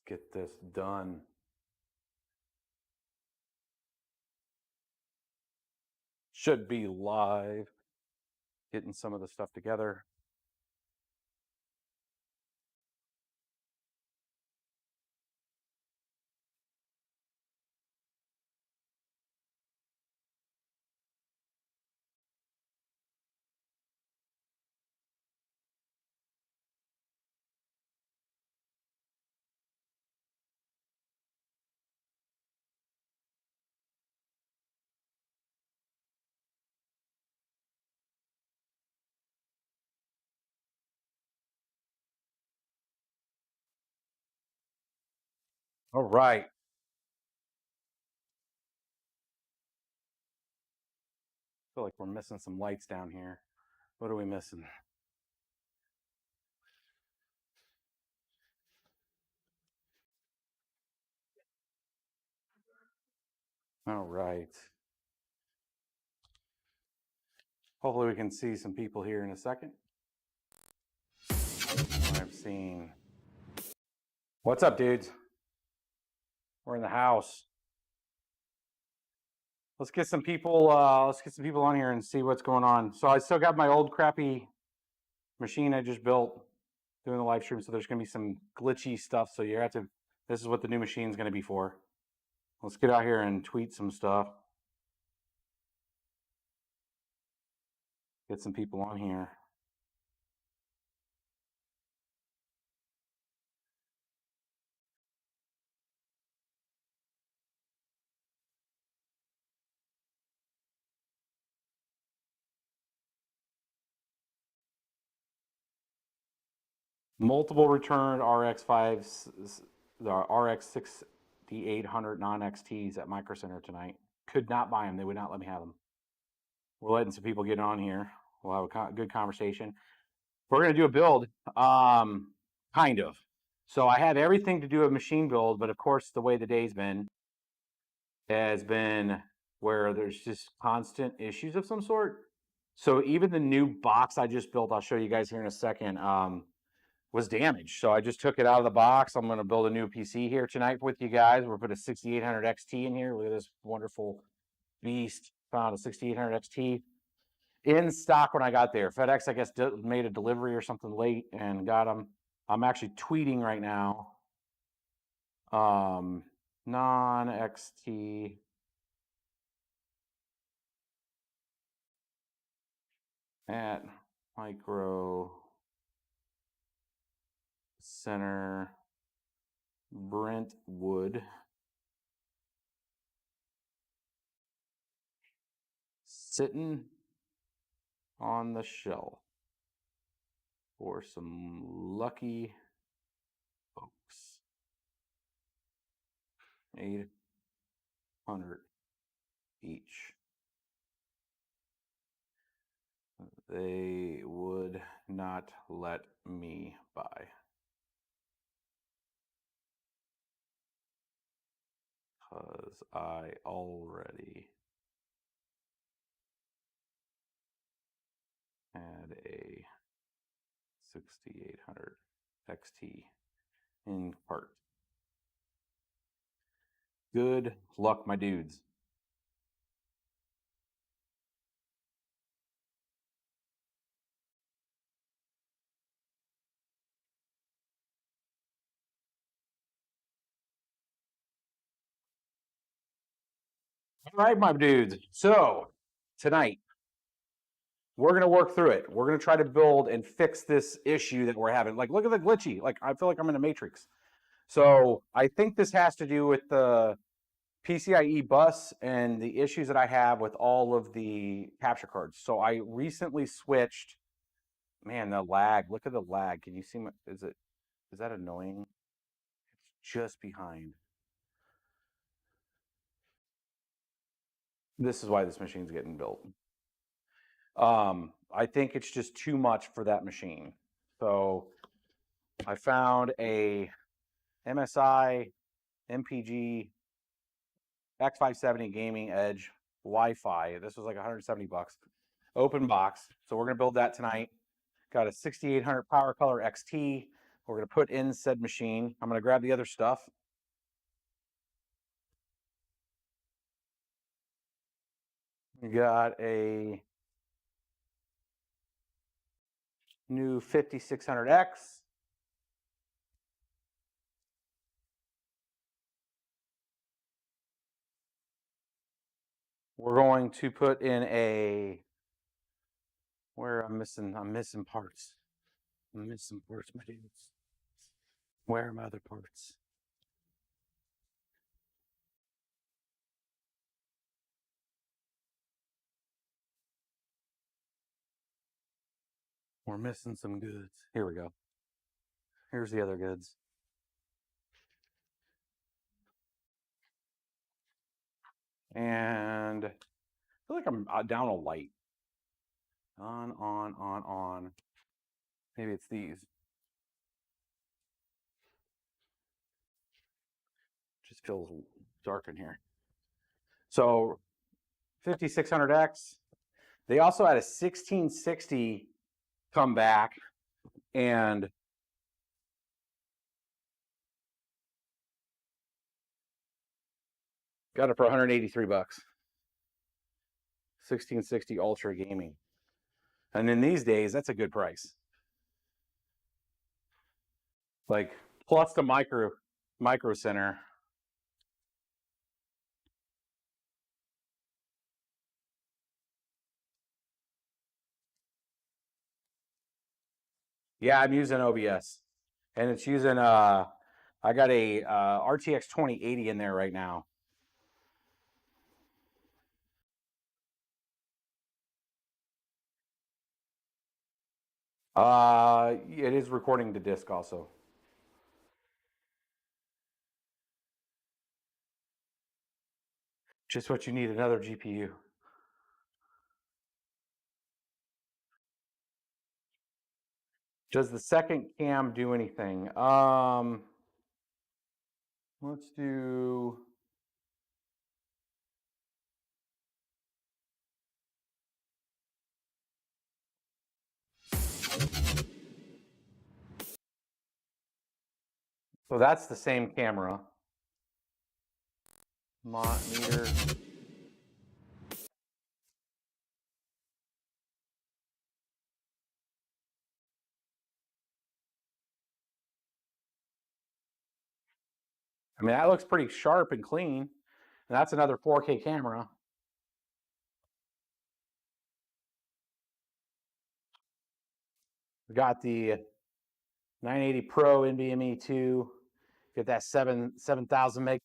get this done. Should be live. Getting some of the stuff together. All right. I feel like we're missing some lights down here. What are we missing? All right. Hopefully we can see some people here in a second. I've seen. What's up, dudes? We're in the house. Let's get some people. Let's get some people on here and see what's going on. So I still got my old crappy machine I just built doing the live stream. So there's going to be some glitchy stuff. So you have to. This is what the new machine is going to be for. Let's get out here and tweet some stuff. Get some people on here. Multiple returned RX5s, the RX 6800 non-XTs at Micro Center tonight. Could not buy them. They would not let me have them. We're letting some people get on here. We'll have a good conversation. We're going to do a build, kind of. So I have everything to do a machine build, but of course the way the day's been has been where there's just constant issues of some sort. So even the new box I just built, I'll show you guys here in a second, was damaged. So I just took it out of the box. I'm going to build a new PC here tonight with you guys. We're put a 6800 XT in here. Look at this wonderful beast. Found a 6800 XT in stock when I got there. FedEx, I guess, made a delivery or something late and got them. I'm actually tweeting right now. Non-XT. At Micro Center Brentwood. Sitting on the shelf for some lucky folks. 800 each. They would not let me buy. Because I already had a 6800 XT in part. Good luck, my dudes. All right, my dudes. So tonight, we're going to work through it. We're going to try to build and fix this issue that we're having. Like, look at the glitchy. Like, I feel like I'm in a matrix. So I think this has to do with the PCIe bus and the issues that I have with all of the capture cards. So I recently switched. Man, the lag. Look at the lag. Can you see my, is that annoying? It's just behind. This is why this machine's getting built. I think it's just too much for that machine. So I found a MSI MPG X570 Gaming Edge Wi-Fi. This was like 170 bucks. Open box. So we're going to build that tonight. Got a 6800 Power Color XT we're going to put in said machine. I'm going to grab the other stuff. We got a new 5600X. We're going to put in a, where I'm missing parts. I'm missing parts, my dudes. Where are my other parts? We're missing some goods. Here we go. Here's the other goods. And I feel like I'm down a light. On. Maybe it's these. Just feels dark in here. So 5600X. They also had a 1660 come back and got it for 183 bucks. 1660 Ultra Gaming. And in these days, that's a good price. Like plus the micro center. Yeah, I'm using OBS. And it's using I got a RTX 2080 in there right now. It is recording to disk also. Just what you need, another GPU. Does the second cam do anything? Let's do. So that's the same camera. Meter. I mean, that looks pretty sharp and clean. And that's another 4K camera. We got the 980 Pro NVMe 2. Get that 7,000 meg.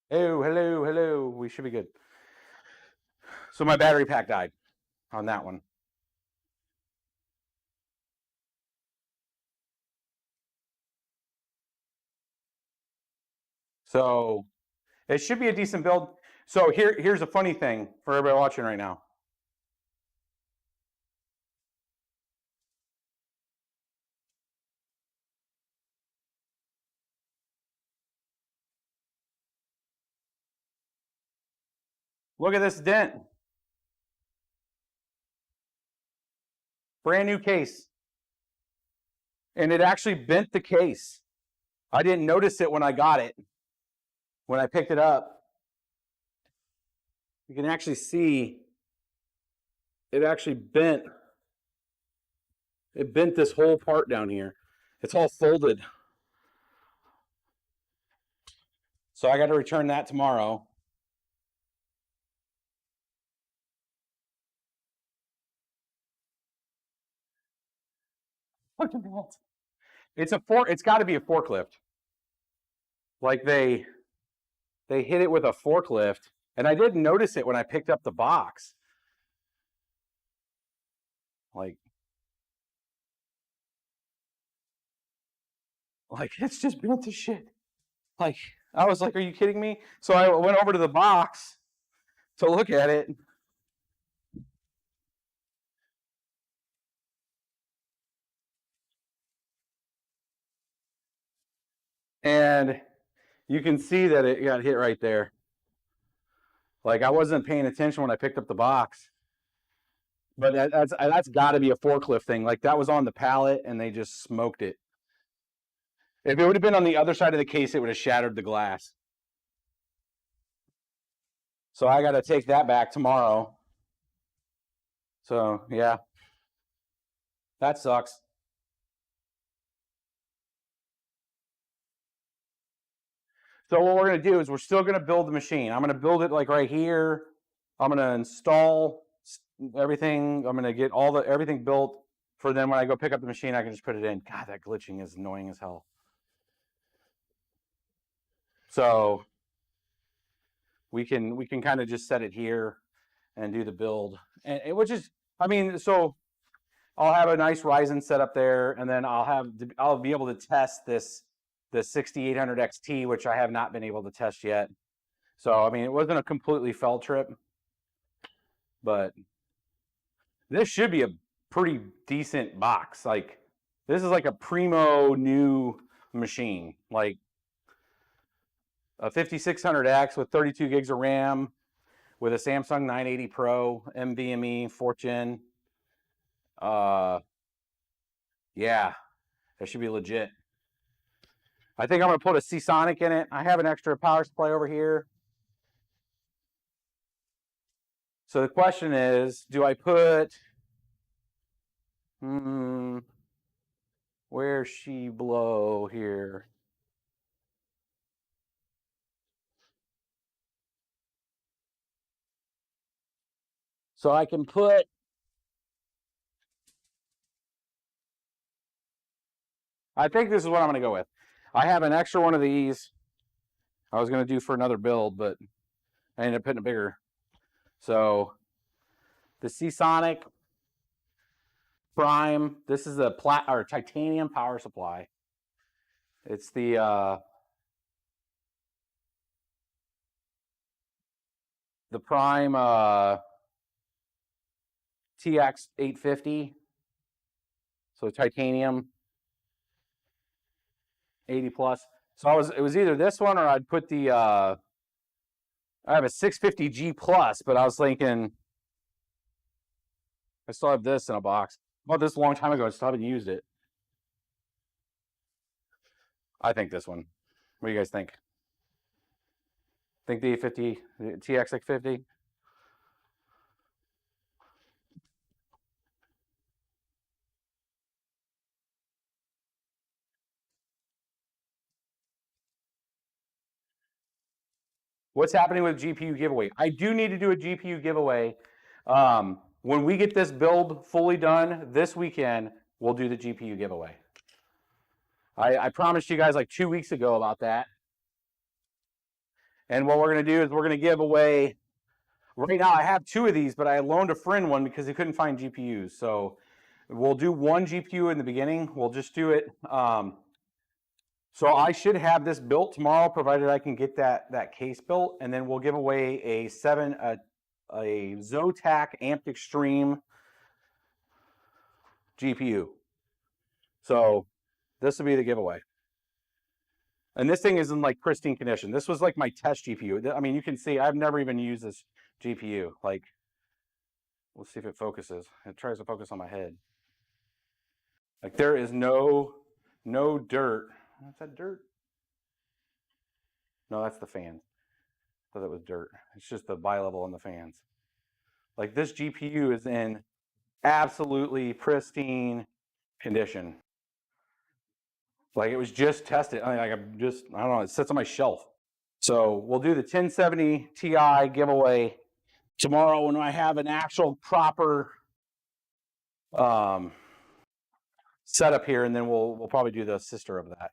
Oh, hello, hello. We should be good. So my battery pack died on that one. So it should be a decent build. So here's a funny thing for everybody watching right now. Look at this dent. Brand new case. And it actually bent the case. I didn't notice it when I got it. When I picked it up, you can actually see it actually bent. It bent this whole part down here. It's all folded. So I got to return that tomorrow. Look at that. It's got to be a forklift. Like they hit it with a forklift, and I didn't notice it when I picked up the box. Like it's just built to shit. Like I was like, are you kidding me? So I went over to the box to look at it. And you can see that it got hit right there. Like I wasn't paying attention when I picked up the box. But that's got to be a forklift thing. Like that was on the pallet and they just smoked it. If it would have been on the other side of the case, it would have shattered the glass. So I got to take that back tomorrow. So yeah, that sucks. So what we're going to do is we're still going to build the machine. I'm going to build it like right here. I'm going to install everything. I'm going to get everything built for then when I go pick up the machine, I can just put it in. God, that glitching is annoying as hell. So we can kind of just set it here and do the build, and which is, I mean, so I'll have a nice Ryzen set up there, and then I'll be able to test the 6800 XT, which I have not been able to test yet. So I mean, it wasn't a completely fell trip, but this should be a pretty decent box. Like this is like a primo new machine, like a 5600X with 32 gigs of RAM with a Samsung 980 Pro NVMe 4th gen. Yeah, that should be legit. I think I'm going to put a Seasonic in it. I have an extra power supply over here. So the question is, do I put... where's she below here? So I can put... I think this is what I'm going to go with. I have an extra one of these I was going to do for another build, but I ended up putting a bigger. So the Seasonic Prime, this is a titanium power supply. It's the Prime TX-850. So titanium 80 plus. So it was either this one or I'd put the I have a 650G plus, but I was thinking I still have this in a box. I bought this a long time ago. I still haven't used it. I think this one. What do you guys think? Think the 850, the TX-850? What's happening with GPU giveaway? I do need to do a GPU giveaway. When we get this build fully done this weekend, we'll do the GPU giveaway. I promised you guys like 2 weeks ago about that. And what we're going to do is we're going to give away, right now I have 2 of these, but I loaned a friend one because he couldn't find GPUs. So we'll do 1 GPU in the beginning. We'll just do it. So I should have this built tomorrow, provided I can get that case built, and then we'll give away a Zotac Amped Extreme GPU. So this will be the giveaway. And this thing is in like pristine condition. This was like my test GPU. I mean, you can see I've never even used this GPU. Like, let's see if it focuses. It tries to focus on my head. Like there is no dirt. Is that dirt? No, that's the fans. I thought it was dirt. It's just the bi-level on the fans. Like this GPU is in absolutely pristine condition. Like it was just tested. I mean, like I don't know, it sits on my shelf. So we'll do the 1070 Ti giveaway tomorrow when I have an actual proper setup here, and then we'll probably do the sister of that.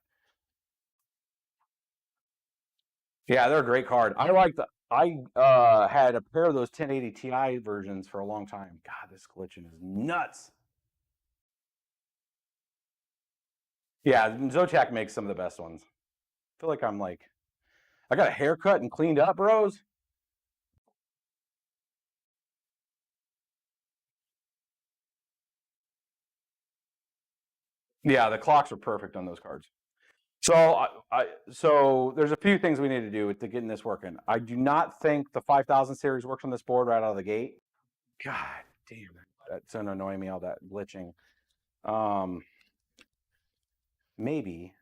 Yeah, they're a great card. I had a pair of those 1080 Ti versions for a long time. God, this glitching is nuts. Yeah, Zotac makes some of the best ones. I feel like I got a haircut and cleaned up, bros. Yeah, the clocks are perfect on those cards. So so there's a few things we need to do to getting this working. I do not think the 5000 series works on this board right out of the gate. God damn, that's gonna annoy me, all that glitching. Maybe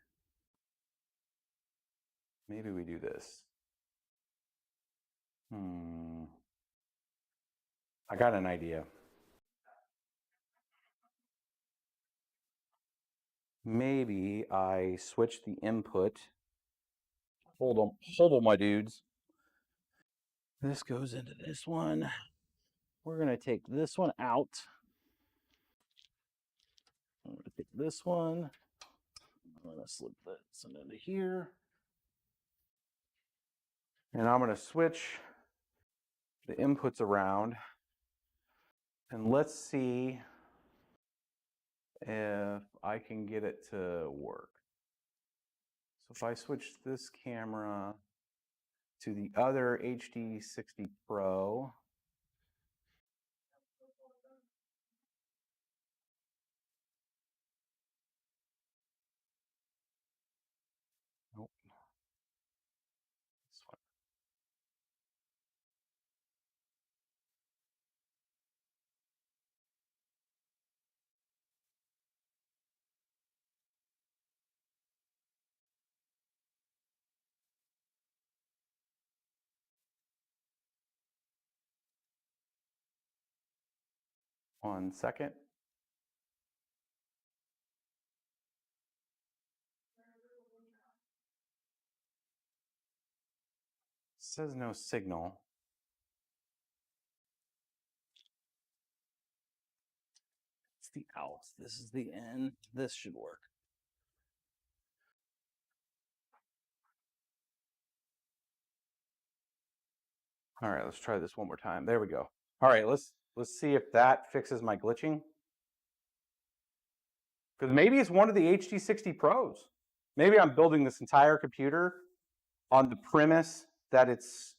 we do this. I got an idea. Maybe I switch the input. Hold on, my dudes. This goes into this one. We're gonna take this one out. I'm gonna take this one. I'm gonna slip this into here. And I'm gonna switch the inputs around. And let's see if I can get it to work. So if I switch this camera to the other HD60 Pro, nope, this one second. It says no signal. It's the out. This is the in. This should work. All right, let's try this one more time. There we go. All right, let's see if that fixes my glitching. Because maybe it's one of the HD60 Pros. Maybe I'm building this entire computer on the premise that it's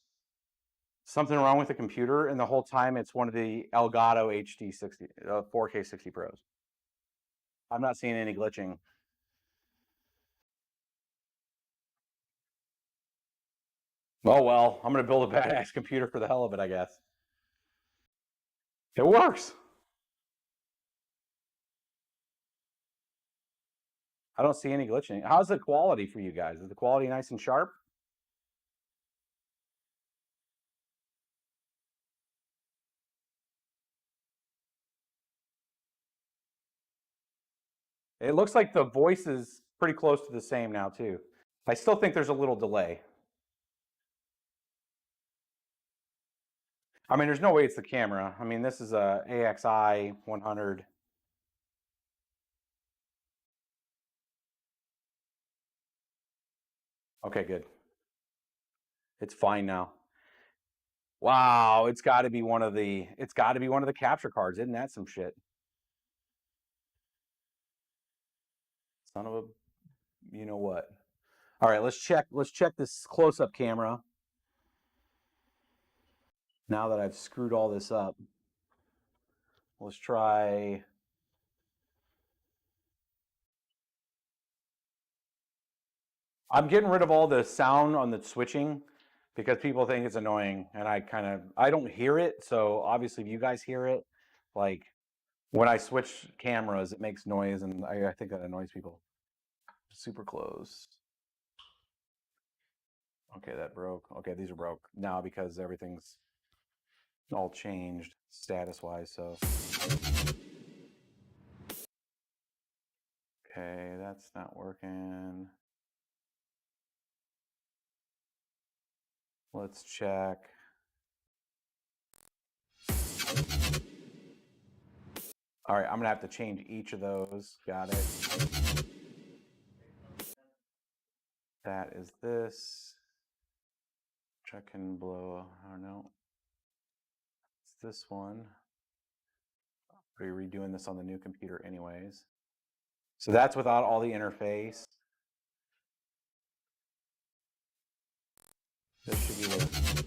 something wrong with the computer, and the whole time it's one of the Elgato HD60 4K 60 Pros. I'm not seeing any glitching. Oh well, I'm gonna build a badass computer for the hell of it, I guess. It works. I don't see any glitching. How's the quality for you guys? Is the quality nice and sharp? It looks like the voice is pretty close to the same now too. I still think there's a little delay. I mean, there's no way it's the camera. I mean, this is a AXI 100. Okay, good. It's fine now. Wow, it's got to be one of the capture cards. Isn't that some shit? Son of a, you know what? All right, let's check this close-up camera. Now that I've screwed all this up, let's try. I'm getting rid of all the sound on the switching because people think it's annoying, and I don't hear it. So obviously, if you guys hear it, like when I switch cameras, it makes noise, and I think that annoys people. Super close. Okay, that broke. Okay, these are broke now because everything's all changed status-wise. So okay, that's not working. Let's check. All right, I'm gonna have to change each of those. Got it. That is this. Check and blow. I don't know. It's this one. We're redoing this on the new computer anyways. So that's without all the interface. This should be the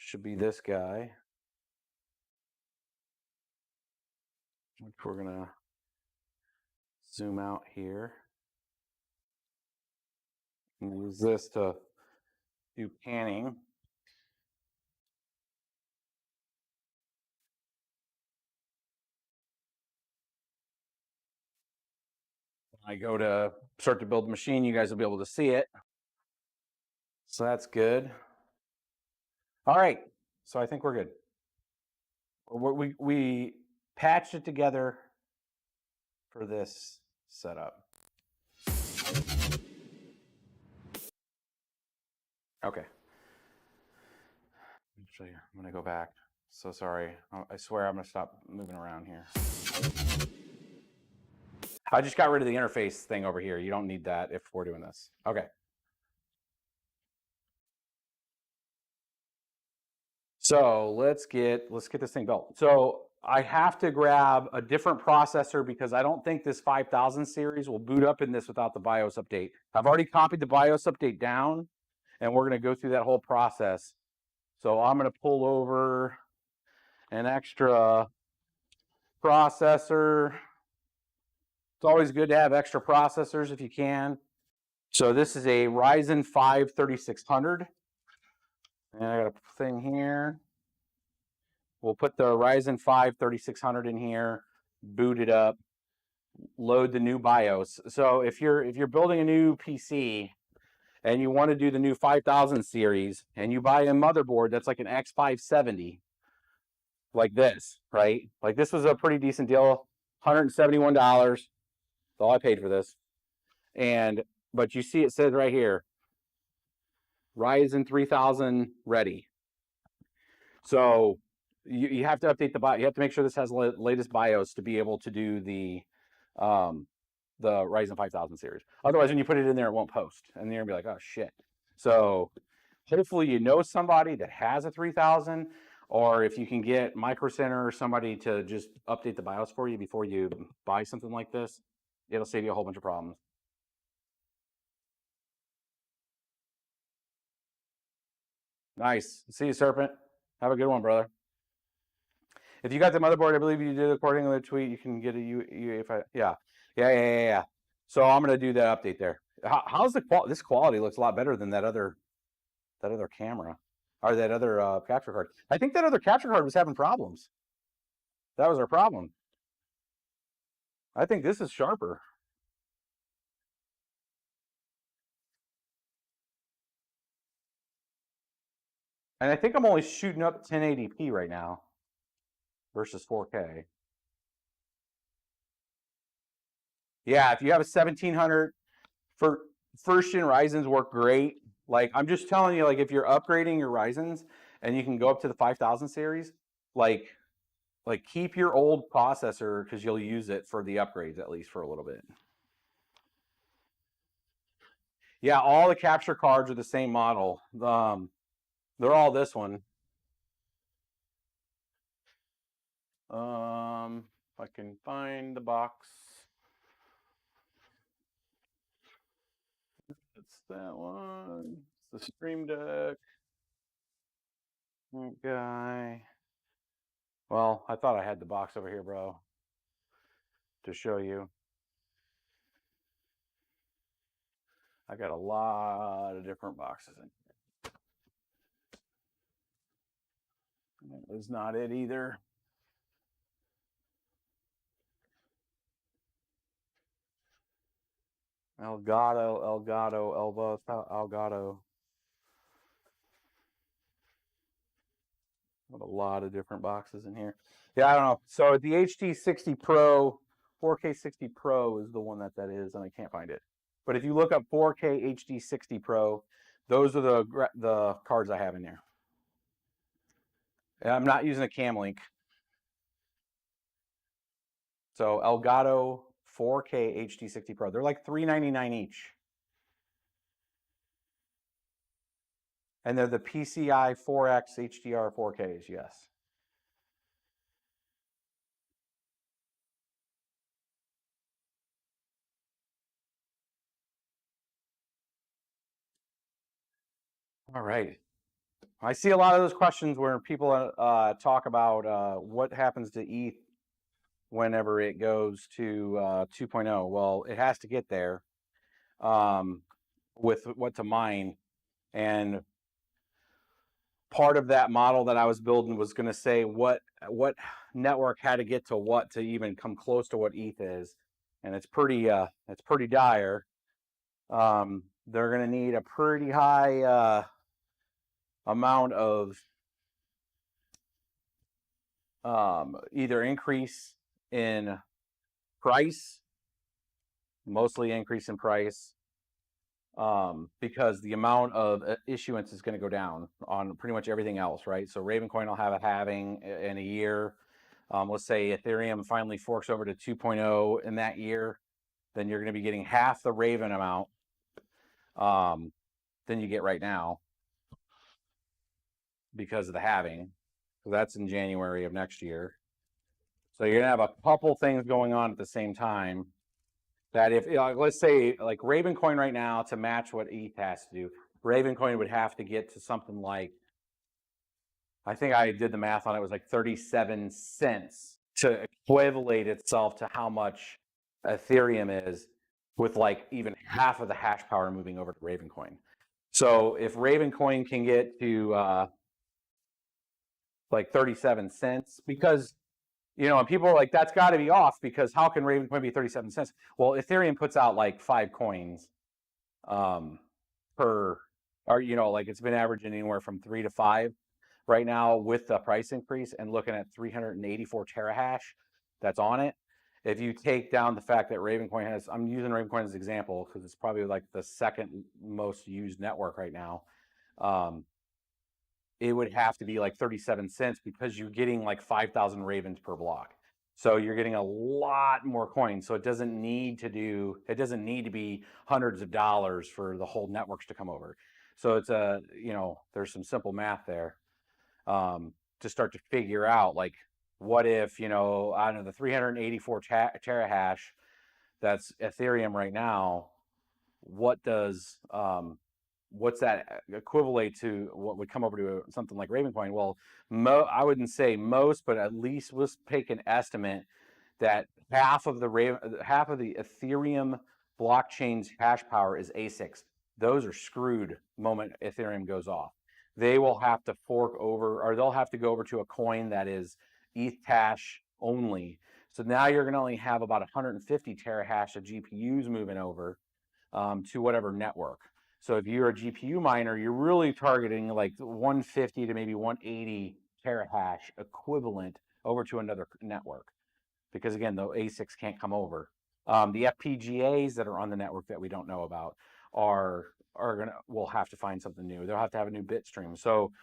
should be this guy, which we're gonna zoom out here and use this to do panning. When I go to start to build the machine, you guys will be able to see it. So that's good. All right, so I think we're good. We patched it together for this setup. Okay. Let me show you. I'm gonna go back. So sorry. I swear I'm gonna stop moving around here. I just got rid of the interface thing over here. You don't need that if we're doing this. Okay. So let's get this thing built. So I have to grab a different processor because I don't think this 5000 series will boot up in this without the BIOS update. I've already copied the BIOS update down, and we're going to go through that whole process. So I'm going to pull over an extra processor. It's always good to have extra processors if you can. So this is a Ryzen 5 3600. And I got a thing here. We'll put the Ryzen 5 3600 in here, boot it up, load the new BIOS. So if you're building a new PC and you want to do the new 5000 series and you buy a motherboard that's like an X570, like this, right? Like this was a pretty decent deal, $171. That's all I paid for this. But you see it says right here, Ryzen 3000 ready. So you have to update the BIOS. You have to make sure this has the latest BIOS to be able to do the Ryzen 5000 series. Otherwise, when you put it in there, it won't post, and you're gonna be like, oh shit. So hopefully you know somebody that has a 3000, or if you can get Micro Center or somebody to just update the BIOS for you before you buy something like this, it'll save you a whole bunch of problems. Nice. See you, Serpent. Have a good one, brother. If you got the motherboard, I believe you did according to the tweet, you can get a UEFI. Yeah. So I'm gonna do that update there. How's the quality? This quality looks a lot better than that other camera or that other capture card. I think that other capture card was having problems. That was our problem. I think this is sharper. And I think I'm only shooting up 1080p right now versus 4K. Yeah, if you have a 1700 for first gen Ryzen's work great. Like I'm just telling you, like if you're upgrading your Ryzen's and you can go up to the 5000 series, like keep your old processor because you'll use it for the upgrades at least for a little bit. Yeah, all the capture cards are the same model. They're all this one. If I can find the box. It's that one. It's the Stream Deck. Guy. Well, I thought I had the box over here, bro, to show you. I got a lot of different boxes in here. That was not it either. Elgato, Elbow, Elgato. A lot of different boxes in here. Yeah, I don't know. So the HD60 Pro, 4K 60 Pro is the one that is, and I can't find it. But if you look up 4K HD60 Pro, those are the cards I have in there. And I'm not using a cam link. So Elgato 4K HD60 Pro. They're like $399 each. And they're the PCI 4X HDR 4Ks, yes. All right. I see a lot of those questions where people talk about what happens to ETH whenever it goes to 2.0. Well, it has to get there with what to mine. And part of that model that I was building was going to say what network had to get to what to even come close to what ETH is. And it's pretty dire. They're going to need a pretty high amount of either increase in price, mostly increase in price, because the amount of issuance is going to go down on pretty much everything else, right? So Ravencoin will have a halving in a year. Let's say Ethereum finally forks over to 2.0 in that year, then you're going to be getting half the Raven amount than you get right now because of the halving. So that's in January of next year. So you're going to have a couple things going on at the same time. That if, let's say, like Ravencoin right now, to match what ETH has to do, Ravencoin would have to get to something like, I think I did the math on it, was like 37 cents to equivalent itself to how much Ethereum is, with like even half of the hash power moving over to Ravencoin. So if Ravencoin can get to like 37 cents, because and people are like, that's got to be off, because how can Ravencoin be 37 cents? Well, Ethereum puts out like 5 coins per, or like it's been averaging anywhere from 3 to 5 right now with the price increase, and looking at 384 terahash that's on it. If you take down the fact that Ravencoin has, I'm using Ravencoin as an example because it's probably like the second most used network right now. It would have to be like 37 cents because you're getting like 5,000 Ravens per block. So you're getting a lot more coins. So it doesn't need to be hundreds of dollars for the whole networks to come over. So it's there's some simple math there to start to figure out, like, what if, I don't know, the 384 terahash that's Ethereum right now, what does what's that equivalent to what would come over to something like Ravencoin? Well, I wouldn't say most, but at least let's take an estimate that half of the Ethereum blockchain's hash power is ASICs. Those are screwed moment Ethereum goes off. They will have to fork over, or they'll have to go over to a coin that is ETH only. So now you're going to only have about 150 terahash of GPUs moving over to whatever network. So if you're a GPU miner, you're really targeting like 150 to maybe 180 terahash equivalent over to another network, because again, the ASICs can't come over. The FPGAs that are on the network that we don't know about will have to find something new. They'll have to have a new bit stream. So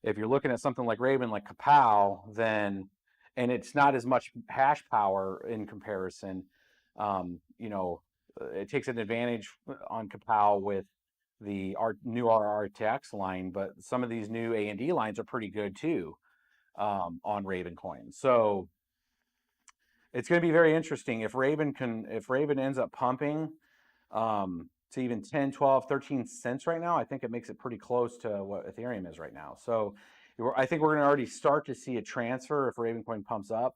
if you're looking at something like Raven, like Kapow, then, and it's not as much hash power in comparison, it takes an advantage on Kapow with the new RTX line, but some of these new A&D lines are pretty good too on Raven coins. So it's going to be very interesting if Raven ends up pumping to even 10, 12, 13 cents right now. I think it makes it pretty close to what Ethereum is right now. So I think we're going to already start to see a transfer if Ravencoin pumps up.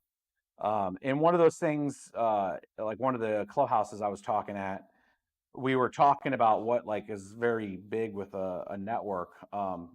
And one of those things, like one of the clubhouses I was talking at, we were talking about what like is very big with a network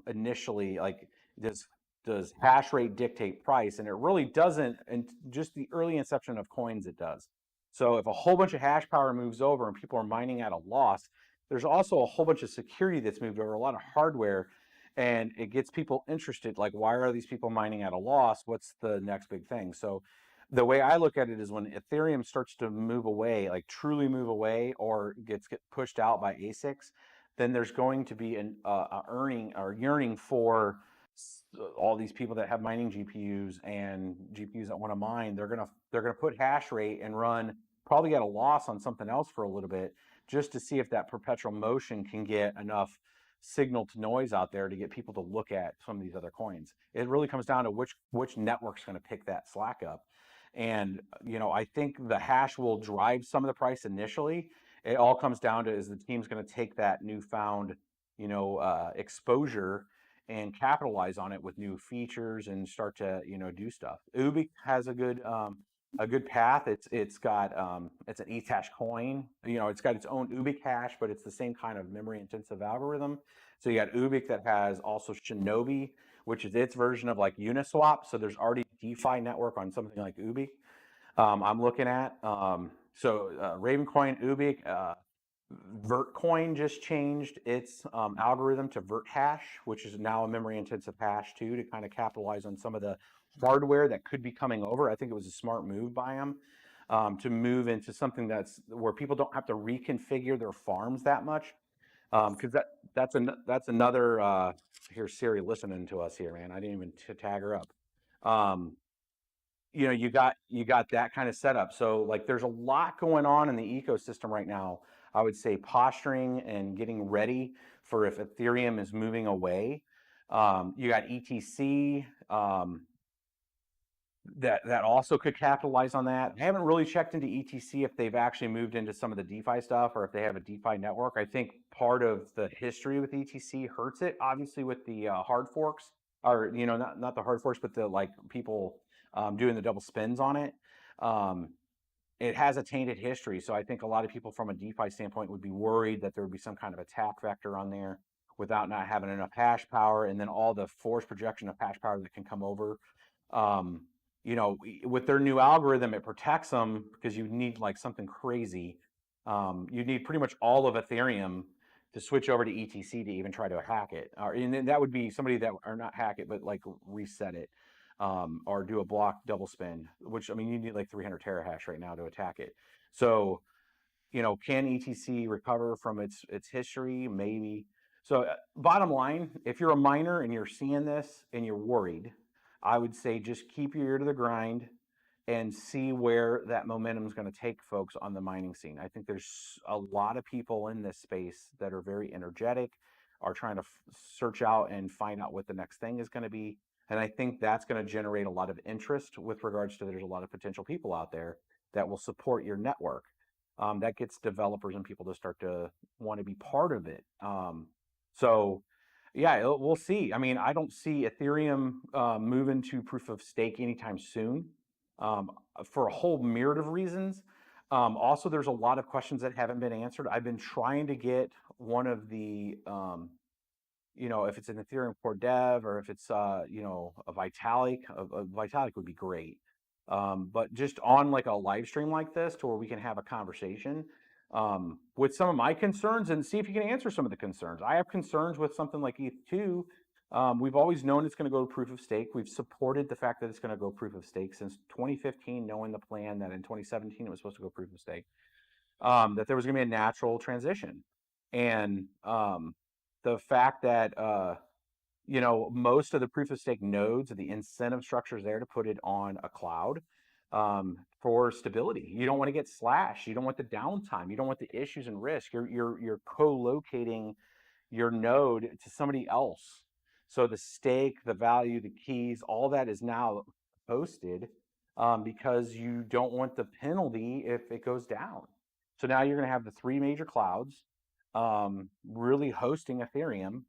initially, like does hash rate dictate price? And it really doesn't. And just the early inception of coins, it does. So if a whole bunch of hash power moves over and people are mining at a loss, there's also a whole bunch of security that's moved over, a lot of hardware, and it gets people interested. Like, why are these people mining at a loss? What's the next big thing? So the way I look at it is when Ethereum starts to move away, like truly move away, or get pushed out by ASICs, then there's going to be a earning or yearning for all these people that have mining GPUs and GPUs that want to mine. They're gonna put hash rate and run probably at a loss on something else for a little bit, just to see if that perpetual motion can get enough signal to noise out there to get people to look at some of these other coins. It really comes down to which network's going to pick that slack up. And I think the hash will drive some of the price initially. It all comes down to, is the team's going to take that newfound exposure and capitalize on it with new features and start to do stuff. Ubik has a good path. It's got it's an Ethash coin. It's got its own Ubik hash, but it's the same kind of memory intensive algorithm. So you got Ubik that has also Shinobi, which is its version of like Uniswap. So there's already DeFi network on something like Ubik. I'm looking at Ravencoin, Ubik, Vertcoin just changed its algorithm to VertHash, which is now a memory intensive hash too, to kind of capitalize on some of the hardware that could be coming over. I think it was a smart move by them to move into something that's where people don't have to reconfigure their farms that much. Because that's another here's Siri listening to us here, man. I didn't even tag her up. You got that kind of setup. So like there's a lot going on in the ecosystem right now. I would say posturing and getting ready for if Ethereum is moving away. You got ETC that also could capitalize on that. I haven't really checked into ETC if they've actually moved into some of the DeFi stuff or if they have a DeFi network. I think part of the history with ETC hurts it, obviously, with the hard forks, or not the hard forks, but the like people doing the double spins on it. It has a tainted history, so I think a lot of people from a DeFi standpoint would be worried that there would be some kind of attack vector on there without not having enough hash power, and then all the force projection of hash power that can come over. With their new algorithm, it protects them because you need like something crazy. You need pretty much all of Ethereum to switch over to ETC to even try to hack it. And then that would be somebody that, or not hack it, but like reset it, or do a block double spin, which, I mean, you need like 300 terahash right now to attack it. So, can ETC recover from its history? Maybe. So bottom line, if you're a miner and you're seeing this and you're worried, I would say just keep your ear to the grind and see where that momentum is going to take folks on the mining scene. I think there's a lot of people in this space that are very energetic, are trying to search out and find out what the next thing is going to be. And I think that's going to generate a lot of interest with regards to, there's a lot of potential people out there that will support your network. That gets developers and people to start to want to be part of it. So yeah, we'll see. I mean, I don't see Ethereum moving to proof of stake anytime soon, for a whole myriad of reasons. Also, there's a lot of questions that haven't been answered. I've been trying to get one of the, if it's an Ethereum core dev, or if it's, a Vitalik, a Vitalik would be great. But just on like a live stream like this, to where we can have a conversation with some of my concerns and see if you can answer some of the concerns. I have concerns with something like ETH2. We've always known it's going to go to proof of stake. We've supported the fact that it's going to go proof of stake since 2015, knowing the plan that in 2017 it was supposed to go proof of stake, that there was going to be a natural transition. And the fact that, most of the proof of stake nodes, the incentive structures there to put it on a cloud, for stability. You don't want to get slashed. You don't want the downtime. You don't want the issues and risk. You're co-locating your node to somebody else. So the stake, the value, the keys, all that is now hosted, because you don't want the penalty if it goes down. So now you're going to have the three major clouds, really hosting Ethereum.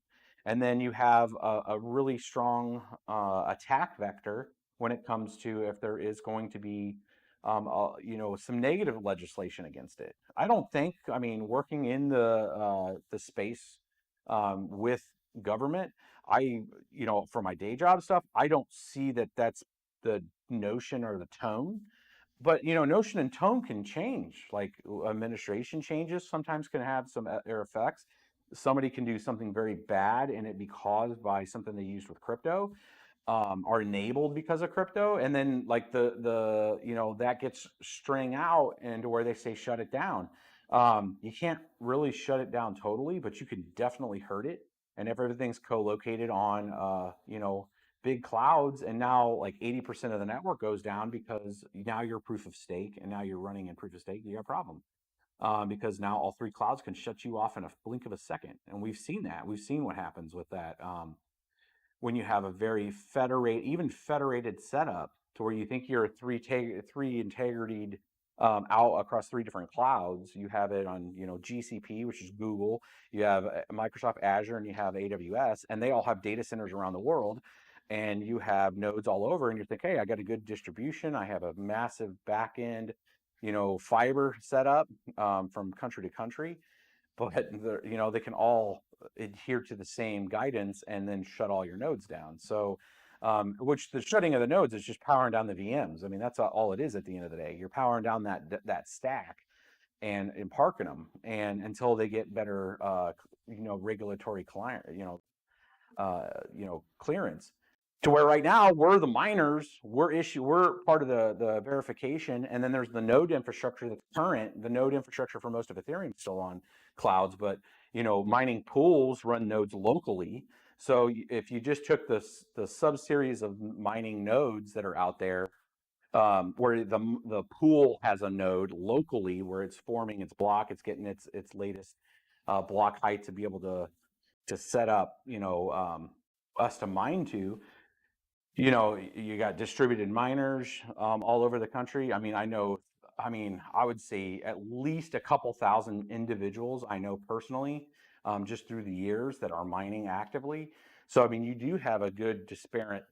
And then you have a really strong attack vector when it comes to if there is going to be some negative legislation against it. I don't think, I mean, working in the space with government, for my day job stuff, I don't see that that's the notion or the tone. But notion and tone can change. Like administration changes sometimes can have some effects. Somebody can do something very bad and it be caused by something they used with crypto, are enabled because of crypto, and then like that gets string out and to where they say shut it down. You can't really shut it down totally, but you can definitely hurt it. And if everything's co-located on big clouds, and now like 80% of the network goes down because now you're proof of stake and now you're running in proof of stake, you got a problem. Because now all three clouds can shut you off in a blink of a second, and we've seen that. We've seen what happens with that. When you have a very federated setup to where you think you're three integrated out across three different clouds. You have it on GCP, which is Google. You have Microsoft Azure, and you have AWS, and they all have data centers around the world. And you have nodes all over, and you think, hey, I got a good distribution. I have a massive back end, fiber setup from country to country, but they can all adhere to the same guidance and then shut all your nodes down. So, which the shutting of the nodes is just powering down the VMs. I mean, that's all it is at the end of the day. You're powering down that stack and parking them, and until they get better, regulatory client, clearance. To where right now we're the miners, we're part of the verification, and then there's the node infrastructure that's current. The node infrastructure for most of Ethereum is still on clouds, but mining pools run nodes locally. So if you just took the sub series of mining nodes that are out there, where the pool has a node locally where it's forming its block, it's getting its latest block height to be able to set up us to mine to. You got distributed miners all over the country. I mean, I would say at least a couple thousand individuals I know personally, just through the years, that are mining actively. So, I mean, you do have a good disparate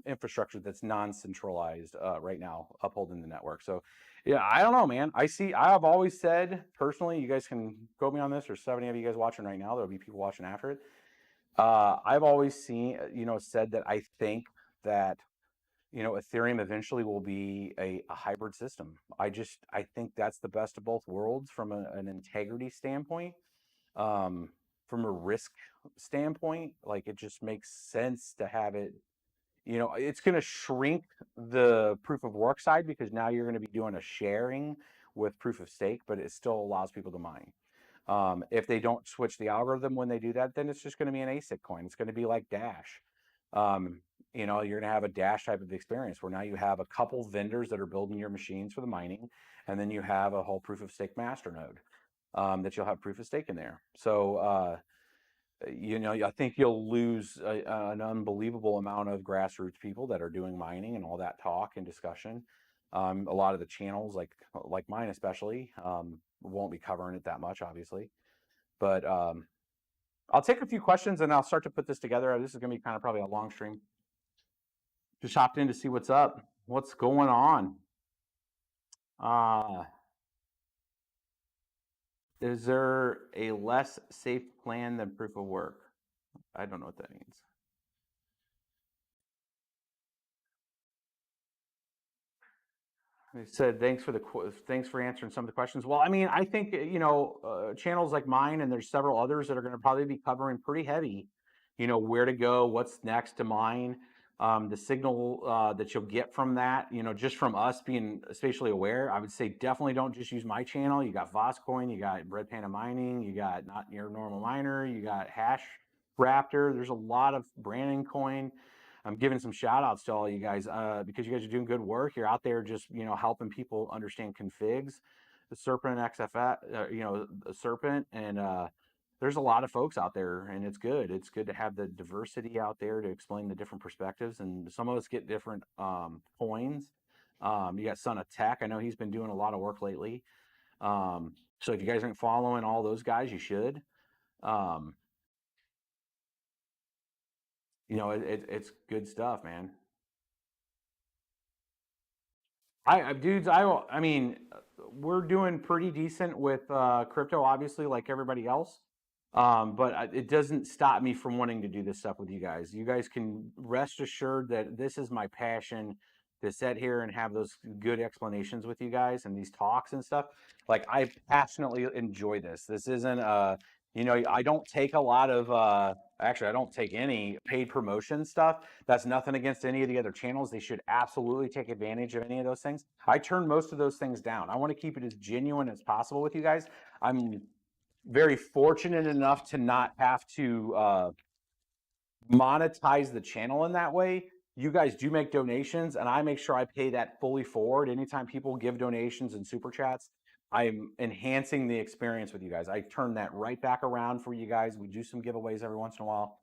infrastructure that's non-centralized right now upholding the network. So, yeah, I don't know, man. I've always said personally, you guys can quote me on this, or 70 of you guys watching right now, there'll be people watching after it. I've always said that I think that, Ethereum eventually will be a hybrid system. I think that's the best of both worlds from an integrity standpoint, from a risk standpoint. Like, it just makes sense to have it. It's going to shrink the proof of work side because now you're going to be doing a sharing with proof of stake, but it still allows people to mine. If they don't switch the algorithm when they do that, then it's just going to be an ASIC coin. It's going to be like Dash. You're going to have a Dash type of experience where now you have a couple vendors that are building your machines for the mining, and then you have a whole proof of stake master node that you'll have proof of stake in there. So, I think you'll lose an unbelievable amount of grassroots people that are doing mining and all that talk and discussion. A lot of the channels, like mine especially, won't be covering it that much, obviously. But I'll take a few questions and I'll start to put this together. This is going to be kind of probably a long stream. Just hopped in to see what's up. What's going on? Is there a less safe plan than proof of work? I don't know what that means. They said thanks for answering some of the questions. Well, I mean, I think channels like mine, and there's several others that are going to probably be covering pretty heavy. Where to go, what's next to mine, the signal that you'll get from that. Just from us being spatially aware, I would say definitely don't just use my channel. You got Voscoin, you got Red Panda Mining, you got Not Your Normal Miner, you got Hash Raptor. There's a lot of Brandon Coin. I'm giving some shout outs to all you guys because you guys are doing good work. You're out there just, helping people understand configs, the Serpent XFS, the Serpent. And there's a lot of folks out there, and it's good. It's good to have the diversity out there to explain the different perspectives. And some of us get different coins. You got Son of Tech. I know he's been doing a lot of work lately. So if you guys aren't following all those guys, you should. Um, it's good stuff, man. Dudes, I mean, we're doing pretty decent with crypto, obviously, like everybody else. But it doesn't stop me from wanting to do this stuff with you guys. You guys can rest assured that this is my passion to sit here and have those good explanations with you guys and these talks and stuff. Like I passionately enjoy this. This isn't I don't take a lot of actually I don't take any paid promotion stuff. That's nothing against any of the other channels. They should absolutely take advantage of any of those things. I turn most of those things down. I want to keep it as genuine as possible with you guys. I'm very fortunate enough to not have to monetize the channel in that way. You guys do make donations, and I make sure I pay that fully forward. Anytime people give donations and super chats, I'm enhancing the experience with you guys. I turn that right back around for you guys. We do some giveaways every once in a while.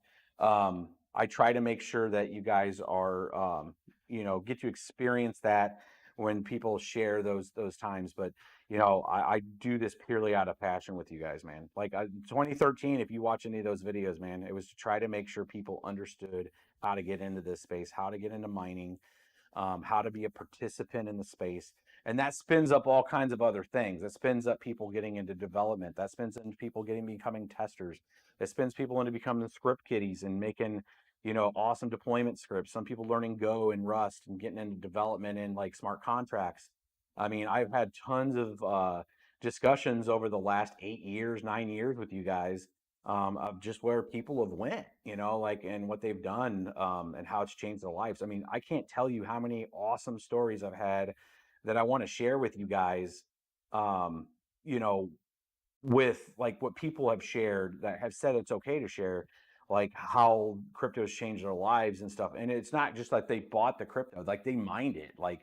I try to make sure that you guys are, get to experience that when people share those times. But I do this purely out of passion with you guys, man. Like 2013, if you watch any of those videos, man, it was to try to make sure people understood how to get into this space, how to get into mining, how to be a participant in the space. And that spins up all kinds of other things. That spins up people getting into development. That spins into people becoming testers. It spins people into becoming script kiddies and making, awesome deployment scripts. Some people learning Go and Rust and getting into development in like smart contracts. I mean, I've had tons of discussions over the last 8 years, 9 years with you guys of just where people have went, like and what they've done and how it's changed their lives. I mean, I can't tell you how many awesome stories I've had that I want to share with you guys. Um, you know, with like what people have shared that have said it's okay to share, like how crypto's changed their lives and stuff. And it's not just like they bought the crypto, like they mined it, like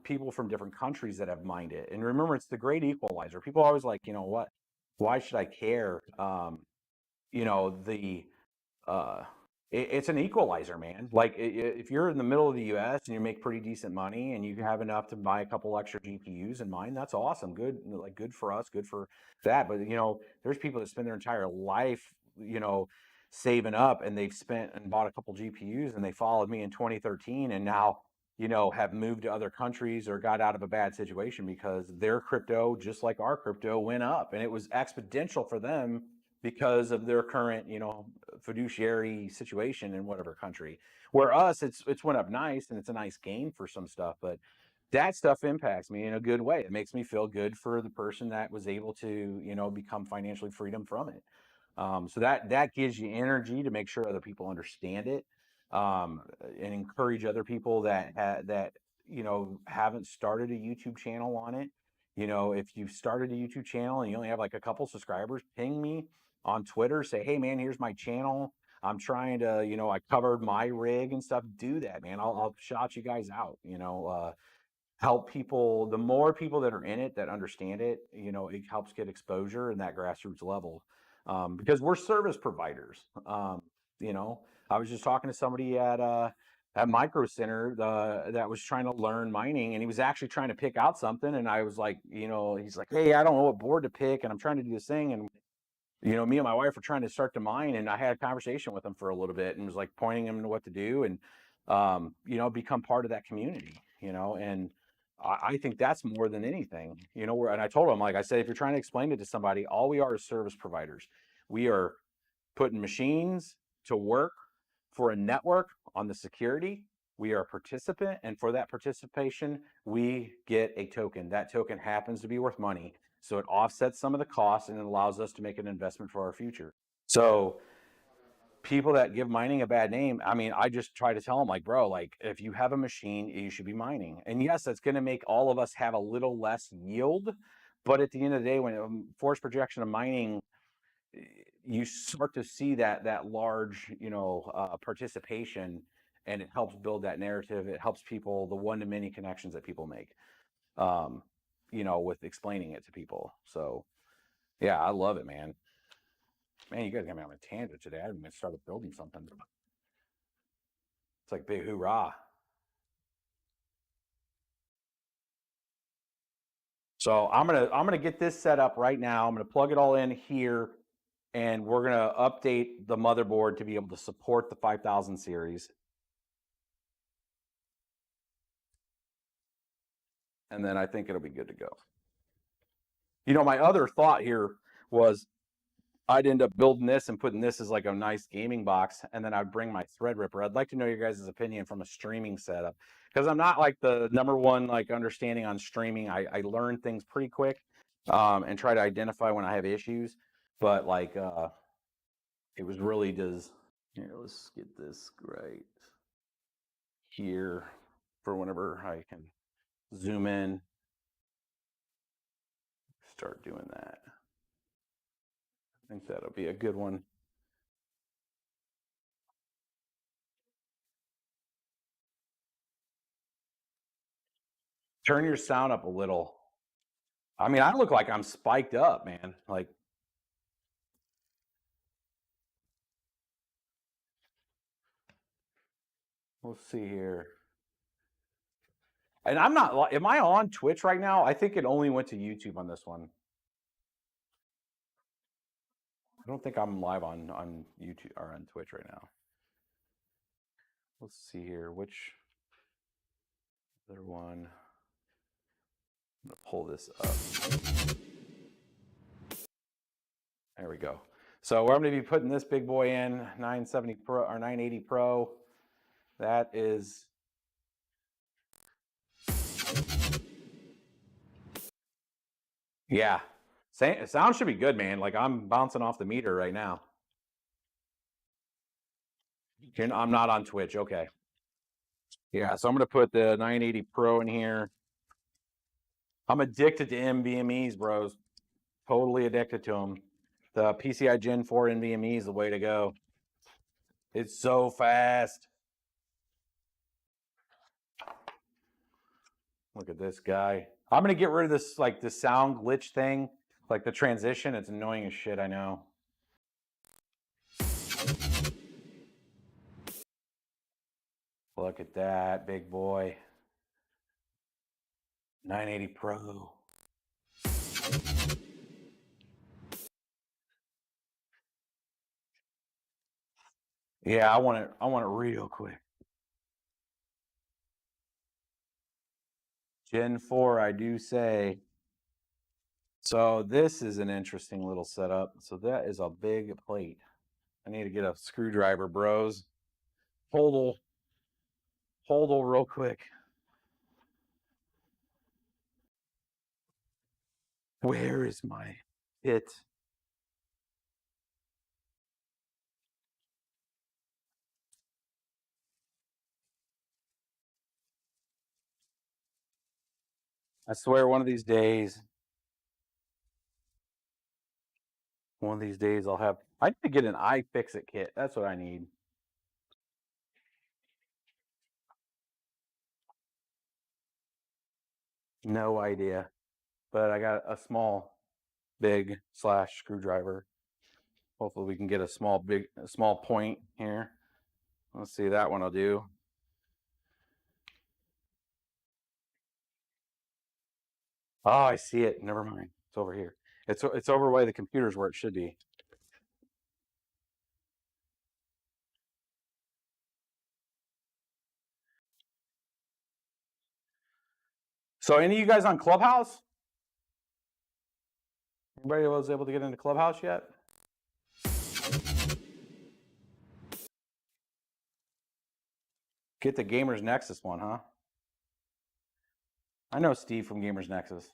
people from different countries that have mined it. And remember, it's the great equalizer. People are always like, what, why should I care? The uh, it's an equalizer, man. Like if you're in the middle of the U.S. and you make pretty decent money and you have enough to buy a couple extra GPUs and mine, that's awesome. Good, like good for us, good for that. But there's people that spend their entire life, saving up, and they've spent and bought a couple GPUs, and they followed me in 2013, and now have moved to other countries or got out of a bad situation because their crypto, just like our crypto, went up, and it was exponential for them because of their current, fiduciary situation in whatever country. Where us, it's went up nice and it's a nice gain for some stuff, but that stuff impacts me in a good way. It makes me feel good for the person that was able to, become financially freedom from it. So that gives you energy to make sure other people understand it, and encourage other people that haven't started a YouTube channel on it. If you've started a YouTube channel and you only have like a couple subscribers, ping me on Twitter. Say, hey man, here's my channel. I'm trying to, I covered my rig and stuff. Do that, man. I'll shout you guys out. Help people. The more people that are in it that understand it, it helps get exposure in that grassroots level, because we're service providers. You know, I was just talking to somebody at Micro Center that was trying to learn mining, and he was actually trying to pick out something, and I was like, he's like, hey, I don't know what board to pick, and I'm trying to do this thing, and me and my wife were trying to start to mine, and I had a conversation with him for a little bit and was like pointing him to what to do, and become part of that community, and I think that's more than anything, and I told him, like I said, if you're trying to explain it to somebody, all we are is service providers. We are putting machines to work for a network on the security. We are a participant, and for that participation, we get a token. That token happens to be worth money. So it offsets some of the costs and it allows us to make an investment for our future. So people that give mining a bad name, I mean, I just try to tell them, like, bro, like if you have a machine, you should be mining. And yes, that's going to make all of us have a little less yield. But at the end of the day, when force projection of mining, you start to see that large, participation, and it helps build that narrative. It helps people, the one-to-many connections that people make, you know, with explaining it to people. So yeah, I love it, man. Man, you guys got me on a tangent today. I haven't even started building something. It's like big hoorah. So I'm gonna get this set up right now. I'm gonna plug it all in here, and we're gonna update the motherboard to be able to support the 5000 series. And then I think it'll be good to go. You know, my other thought here was I'd end up building this and putting this as like a nice gaming box, and then I'd bring my Threadripper. I'd like to know your guys' opinion from a streaming setup, because I'm not like the #1 like understanding on streaming. I learn things pretty quick, and try to identify when I have issues. But like it was really does. Here, let's get this right here for whenever I can zoom in, start doing that. I think that'll be a good one. Turn your sound up a little. I mean, I look like I'm spiked up, man. Like, let's see here. And I'm not, am I on Twitch right now? I think it only went to YouTube on this one. I don't think I'm live on YouTube or on Twitch right now. Let's see here. Which other one? I'm gonna pull this up. There we go. So we're going to be putting this big boy in 970 Pro or 980 Pro. That is yeah. Sound should be good, man. Like I'm bouncing off the meter right now. I'm not on Twitch. Okay. Yeah, so I'm going to put the 980 Pro in here. I'm addicted to NVMEs, bros. Totally addicted to them. The PCI Gen 4 NVMe is the way to go. It's so fast. Look at this guy. I'm going to get rid of this, like the sound glitch thing, like the transition. It's annoying as shit, I know. Look at that, big boy. 980 Pro. Yeah, I want it real quick. Gen 4, I do say. So this is an interesting little setup. So that is a big plate. I need to get a screwdriver, bros. Hold real quick. Where is my it? I swear one of these days I'll have, I need to get an iFixit kit. That's what I need. No idea. But I got a small, big / screwdriver. Hopefully we can get a small point here. Let's see, that one will do. Oh, I see it. Never mind. It's over here. It's over by the computers where it should be. So any of you guys on Clubhouse? Anybody was able to get into Clubhouse yet? Get the Gamers Nexus one, huh? I know Steve from Gamers Nexus.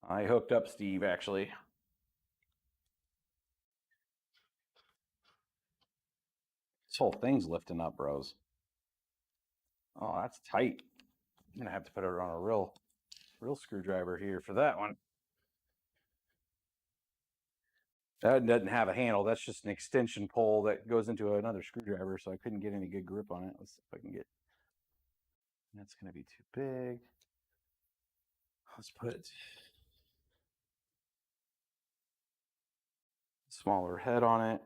I hooked up Steve, actually. This whole thing's lifting up, bros. Oh, that's tight. I'm gonna have to put it on a real screwdriver here for that one. That doesn't have a handle. That's just an extension pole that goes into another screwdriver, so I couldn't get any good grip on it. Let's see if I can get. That's going to be too big. Let's put a smaller head on it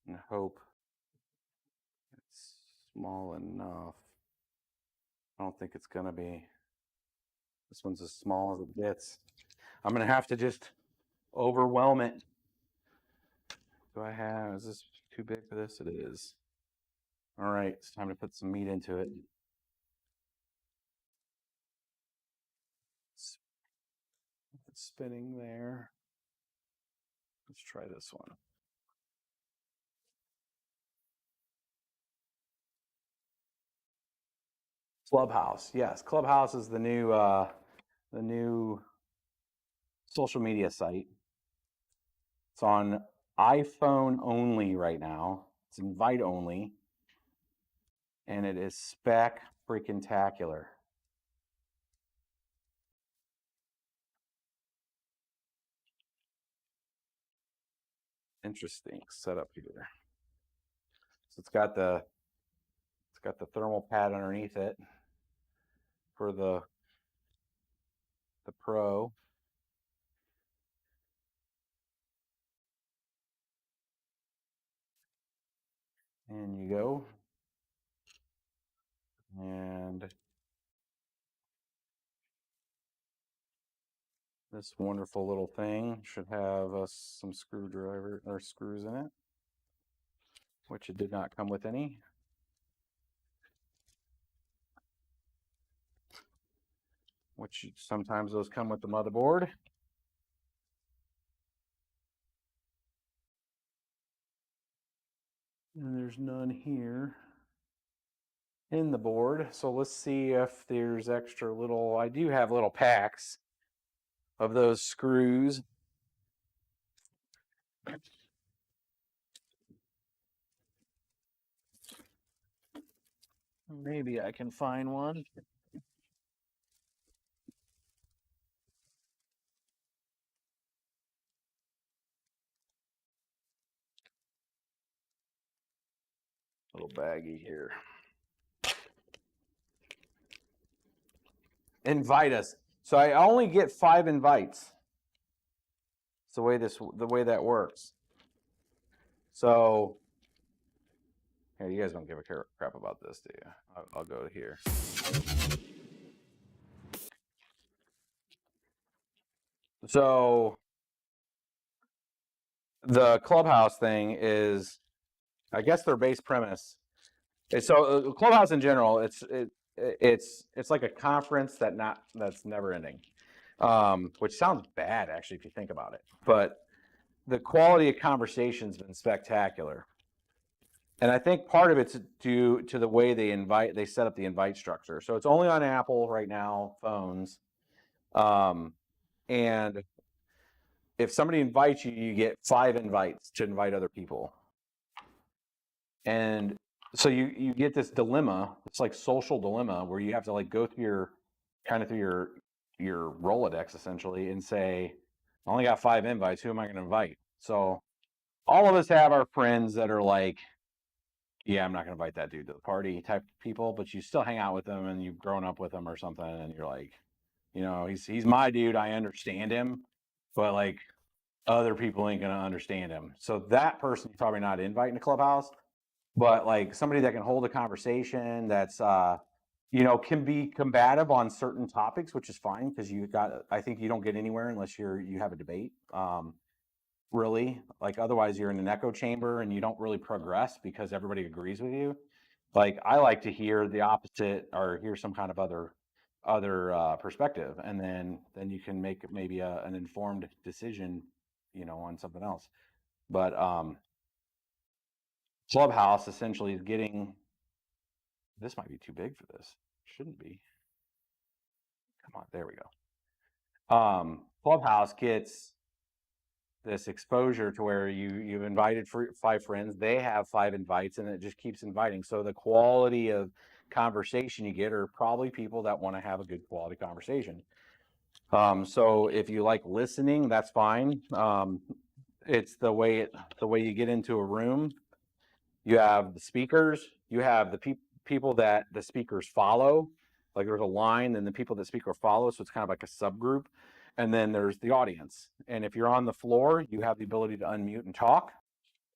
and hope it's small enough. I don't think it's going to be. This one's as small as it gets. I'm going to have to just overwhelm it. Do I have, is this too big for this? It is. All right, it's time to put some meat into it. It's spinning there. Let's try this one. Clubhouse, yes. Clubhouse is the new social media site. It's on iPhone only right now. It's invite only, and it is spec freaking tacular. Interesting setup here. So it's got the thermal pad underneath it for the Pro. And you go. And this wonderful little thing should have some screwdriver or screws in it, which it did not come with any. Which sometimes those come with the motherboard. And there's none here in the board. So let's see if there's extra little, I do have little packs of those screws. Maybe I can find one. Little baggie here. Invite us. So I only get 5 invites. It's the way that works. So here, you guys don't give a crap about this, do you? I'll go here. So the Clubhouse thing is, I guess their base premise. So Clubhouse in general, it's like a conference that's never ending, which sounds bad actually if you think about it. But the quality of conversation's been spectacular, and I think part of it's due to the way they set up the invite structure. So it's only on Apple right now phones, and if somebody invites you, you get 5 invites to invite other people. And so you get this dilemma. It's like social dilemma where you have to like go through your Rolodex essentially and say, I only got 5 invites. Who am I going to invite? So all of us have our friends that are like, yeah, I'm not going to invite that dude to the party type people, but you still hang out with them and you've grown up with them or something, and you're like, he's my dude. I understand him, but like other people ain't going to understand him. So that person's probably not inviting to Clubhouse. But like somebody that can hold a conversation that's can be combative on certain topics, which is fine because I think you don't get anywhere unless you have a debate. Really, like otherwise you're in an echo chamber and you don't really progress because everybody agrees with you. Like I like to hear the opposite or hear some kind of other perspective, and then you can make maybe an informed decision, on something else. But Clubhouse essentially is getting, this might be too big for this. Shouldn't be. Come on, there we go. Clubhouse gets this exposure to where you've invited 5 friends, they have 5 invites, and it just keeps inviting. So the quality of conversation you get are probably people that want to have a good quality conversation. So if you like listening, that's fine. It's the way you get into a room. You have the speakers. You have the people that the speakers follow. Like there's a line, and the people that speaker follow. So it's kind of like a subgroup. And then there's the audience. And if you're on the floor, you have the ability to unmute and talk.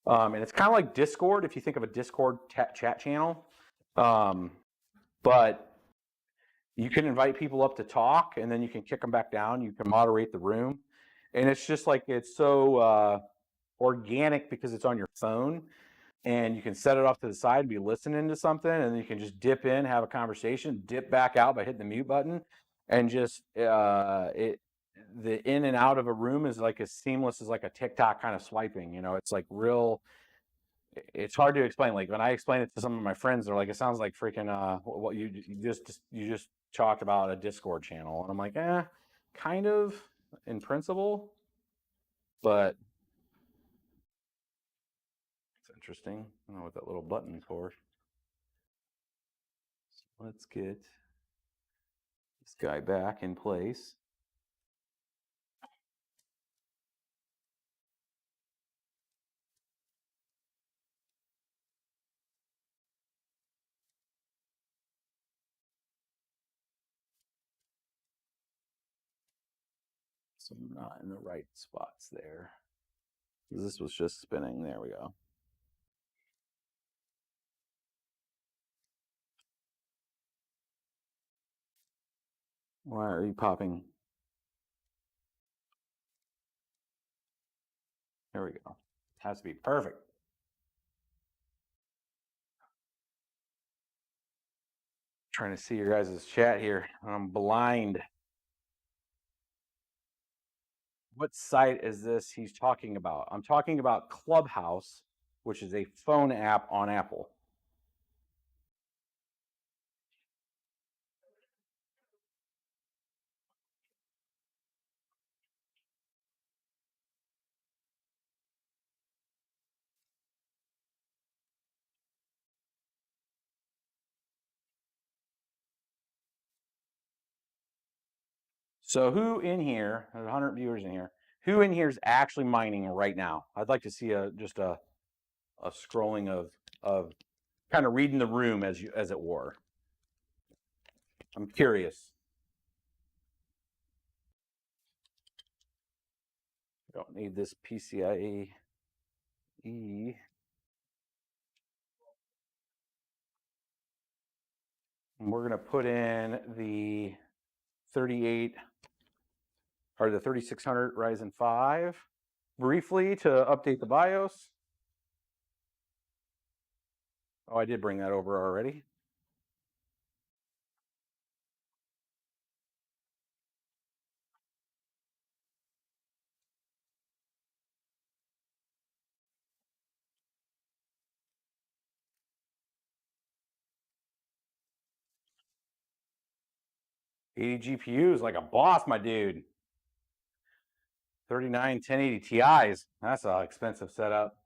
And it's kind of like Discord, if you think of a Discord chat channel. But you can invite people up to talk, and then you can kick them back down. You can moderate the room. And it's just like, it's so organic because it's on your phone. And you can set it off to the side and be listening to something, and then you can just dip in, have a conversation, dip back out by hitting the mute button, and just the in and out of a room is like as seamless as like a TikTok kind of swiping. You know, it's like real. It's hard to explain. Like when I explain it to some of my friends, they're like, "It sounds like freaking what you just talked about a Discord channel," and I'm like, kind of in principle, but it's interesting. I don't know what that little button's for. So let's get this guy back in place. So I'm not in the right spots there. This was just spinning. There we go. Why are you popping? There we go. It has to be perfect. Trying to see your guys' chat here. I'm blind. What site is this he's talking about? I'm talking about Clubhouse, which is a phone app on Apple. So who in here, there's 100 viewers in here, who in here is actually mining right now? I'd like to see just a scrolling of kind of reading the room as it were. I'm curious. Don't need this PCIe. And we're going to put in the 38 or the 3600 Ryzen 5 briefly to update the BIOS. Oh, I did bring that over already. $80 GPUs like a boss, my dude. 39 1080 Ti's. That's an expensive setup.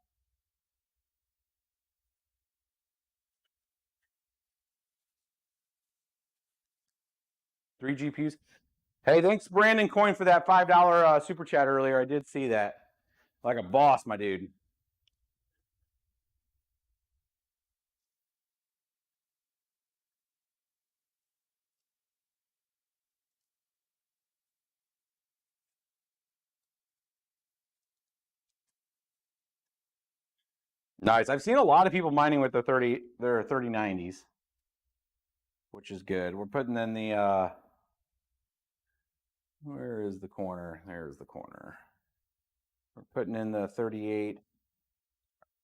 Three GPUs. Hey, thanks Brandon Coin for that $5 super chat earlier. I did see that. Like a boss, my dude. Nice. I've seen a lot of people mining with their 3090s, which is good. We're putting in the where is the corner? There's the corner. We're putting in the 38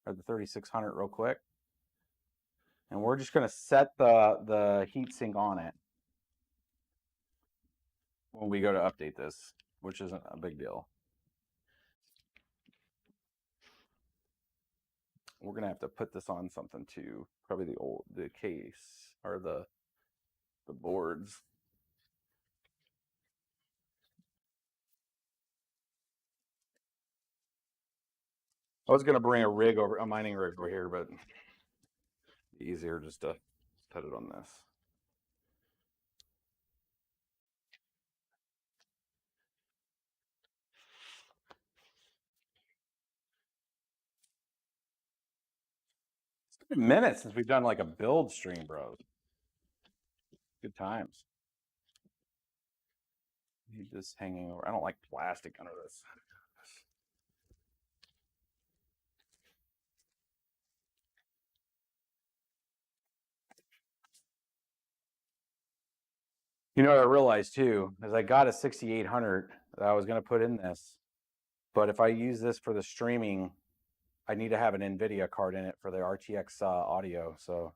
or the 3600 real quick. And we're just going to set the heatsink on it when we go to update this, which isn't a big deal. We're going to have to put this on something too. Probably the case or the boards. I was going to bring a mining rig over here, but easier just to put it on this. Minutes since we've done like a build stream, bros. Good times. Need this hanging over. I don't like plastic under this. You know what I realized too is I got a 6800 that I was going to put in this, but if I use this for the streaming, I need to have an NVIDIA card in it for the RTX audio. So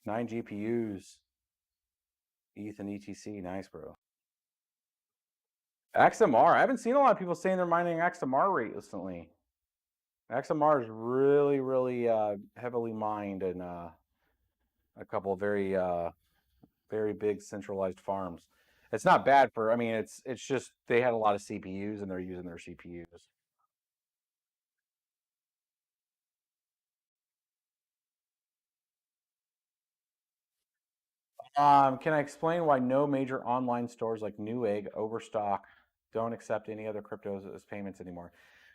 9 GPUs, ETH and ETC, nice, bro. XMR, I haven't seen a lot of people saying they're mining XMR recently. XMR is really, really heavily mined in a couple of very, very big centralized farms. It's not bad for. I mean, it's just they had a lot of CPUs and they're using their CPUs. Can I explain why no major online stores like Newegg, Overstock don't accept any other cryptos as payments anymore?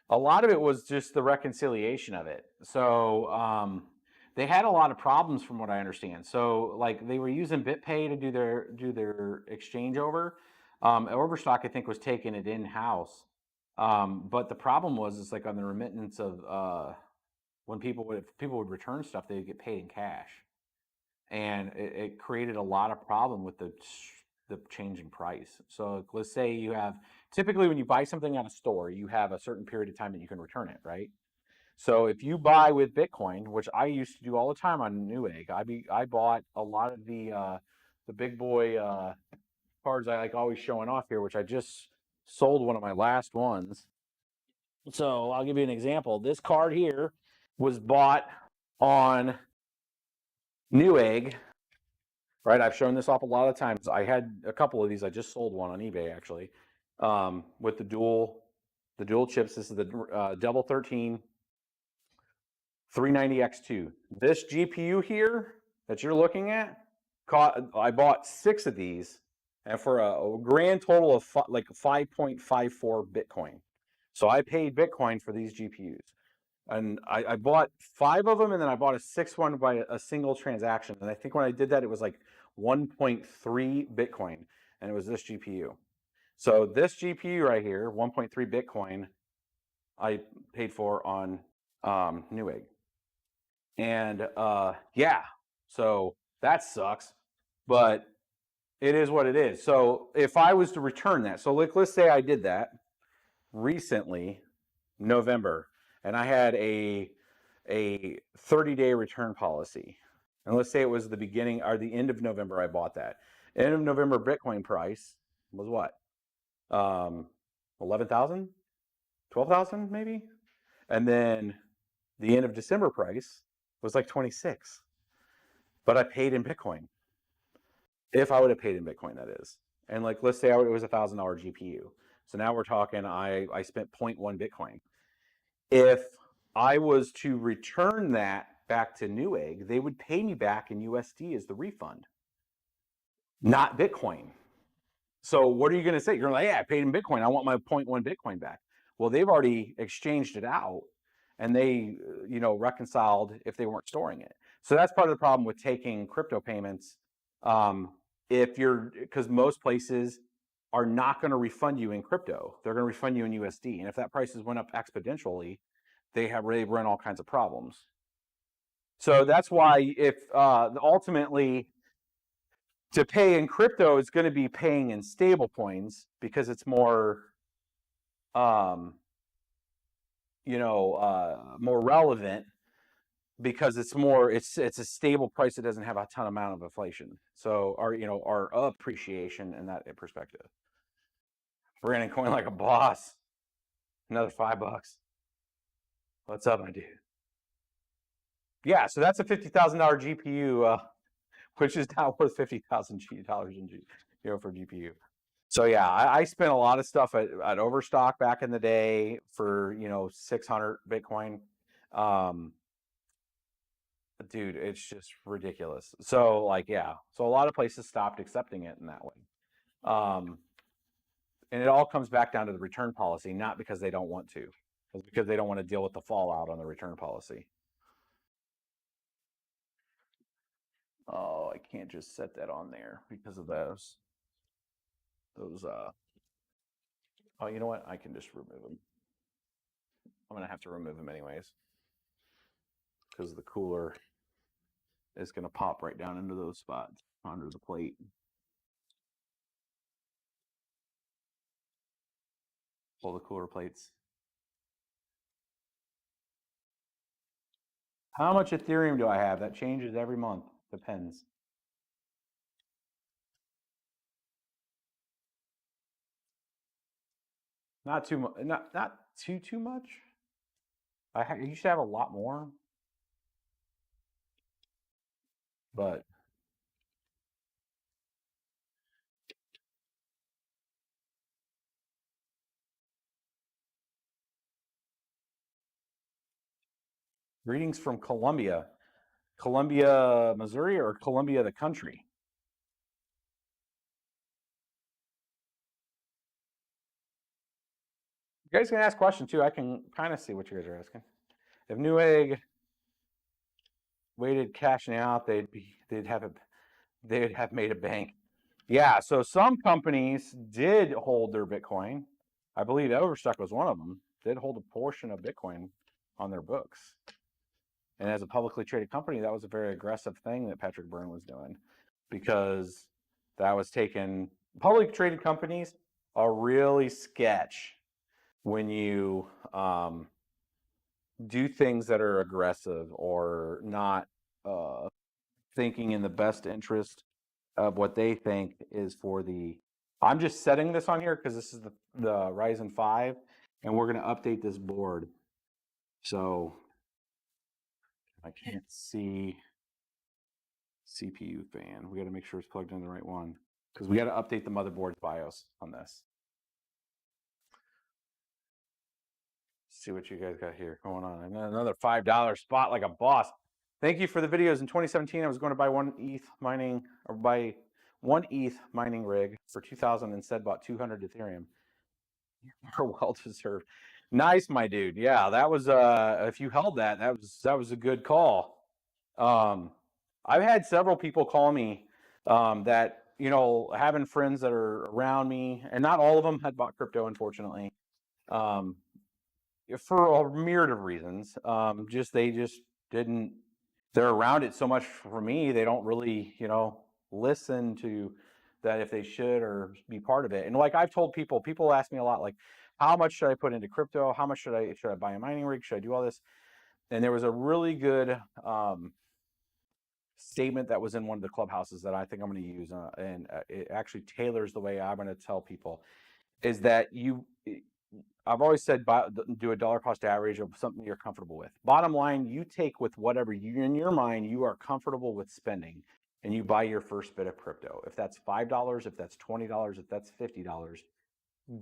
A lot of it was just the reconciliation of it. So they had a lot of problems from what I understand. So like they were using BitPay to do their exchange over. Overstock I think was taking it in house. But the problem was it's like on the remittance of when if people would return stuff, they'd get paid in cash, and it created a lot of problem with the change in price. So let's say you have typically when you buy something at a store, you have a certain period of time that you can return it, right? So if you buy with Bitcoin, which I used to do all the time on Newegg, I bought a lot of the big boy cards I like always showing off here, which I just sold one of my last ones. So I'll give you an example. This card here was bought on Newegg, right? I've shown this off a lot of times. I had a couple of these. I just sold one on eBay actually, with the dual chips. This is the double 13 390X2. This GPU here that you're looking at, I bought 6 of these, and for a grand total of like 5.54 Bitcoin. So I paid Bitcoin for these GPUs. And I bought 5 of them, and then I bought a 6th one by a single transaction. And I think when I did that, it was like 1.3 Bitcoin, and it was this GPU. So this GPU right here, 1.3 Bitcoin, I paid for on Newegg. And yeah, so that sucks, but it is what it is. So if I was to return that, so let's say I did that recently, November, and I had a 30-day return policy. And let's say it was the beginning or the end of November I bought that. End of November Bitcoin price was what? 11,000? 12,000 maybe? And then the end of December price was like 26. But I paid in Bitcoin. If I would have paid in Bitcoin, that is. And like let's say it was $1,000 GPU. So now we're talking I spent 0.1 Bitcoin. If I was to return that back to Newegg, they would pay me back in USD as the refund, not Bitcoin. So what are you going to say? You're like, yeah, I paid in Bitcoin. I want my 0.1 Bitcoin back. Well, they've already exchanged it out, and they, reconciled if they weren't storing it. So that's part of the problem with taking crypto payments. Because most places are not going to refund you in crypto. They're going to refund you in USD. And if that prices went up exponentially, they run all kinds of problems. So that's why if ultimately to pay in crypto is going to be paying in stable coins because it's more, more relevant because it's a stable price that doesn't have a ton amount of inflation. So our appreciation in that perspective. Brandon coin like a boss. Another $5. What's up, my dude? Yeah, so that's a $50,000 GPU, which is now worth $50,000 in for GPU. So yeah, I spent a lot of stuff at Overstock back in the day for 600 Bitcoin. Dude, it's just ridiculous. So so a lot of places stopped accepting it in that way. And it all comes back down to the return policy, not because they don't want to. It's because they don't want to deal with the fallout on the return policy. Oh, I can't just set that on there because of those. Oh, you know what? I can just remove them. I'm gonna have to remove them anyways because the cooler is gonna pop right down into those spots under the plate. Pull the cooler plates. How much Ethereum do I have? That changes every month. Depends. Not too much. Not too much. I used to have a lot more, but greetings from Columbia. Columbia, Missouri, or Columbia, the country? You guys can ask questions too. I can kind of see what you guys are asking. If Newegg waited cashing out, they'd have made a bank. Yeah. So some companies did hold their Bitcoin. I believe Overstock was one of them. Did hold a portion of Bitcoin on their books. And as a publicly traded company, that was a very aggressive thing that Patrick Byrne was doing, because that was taken. Public traded companies are really sketch when you do things that are aggressive or not thinking in the best interest of what they think is for the. I'm just setting this on here because this is the Ryzen 5, and we're going to update this board. So I can't see CPU fan. We got to make sure it's plugged in the right one because we got to update the motherboard's BIOS on this. See what you guys got here going on. And then another $5 spot like a boss. Thank you for the videos. In 2017, I was going to buy one ETH mining rig for 2,000 and instead bought 200 Ethereum. You're well deserved. Nice, my dude. Yeah, that was if you held that was a good call. I've had several people call me that, you know, having friends that are around me, and not all of them had bought crypto, unfortunately, for a myriad of reasons. They just didn't. They're around it so much. For me, they don't really, you know, listen to that if they should or be part of it. And like I've told people ask me a lot, like, how much should I put into crypto? How much should I buy a mining rig? Should I do all this? And there was a really good statement that was in one of the clubhouses that I think I'm going to use, and it actually tailors the way I'm going to tell people, is that I've always said do a dollar cost average of something you're comfortable with. Bottom line, you take with whatever you in your mind you are comfortable with spending, and you buy your first bit of crypto. If that's $5, if that's $20, if that's $50,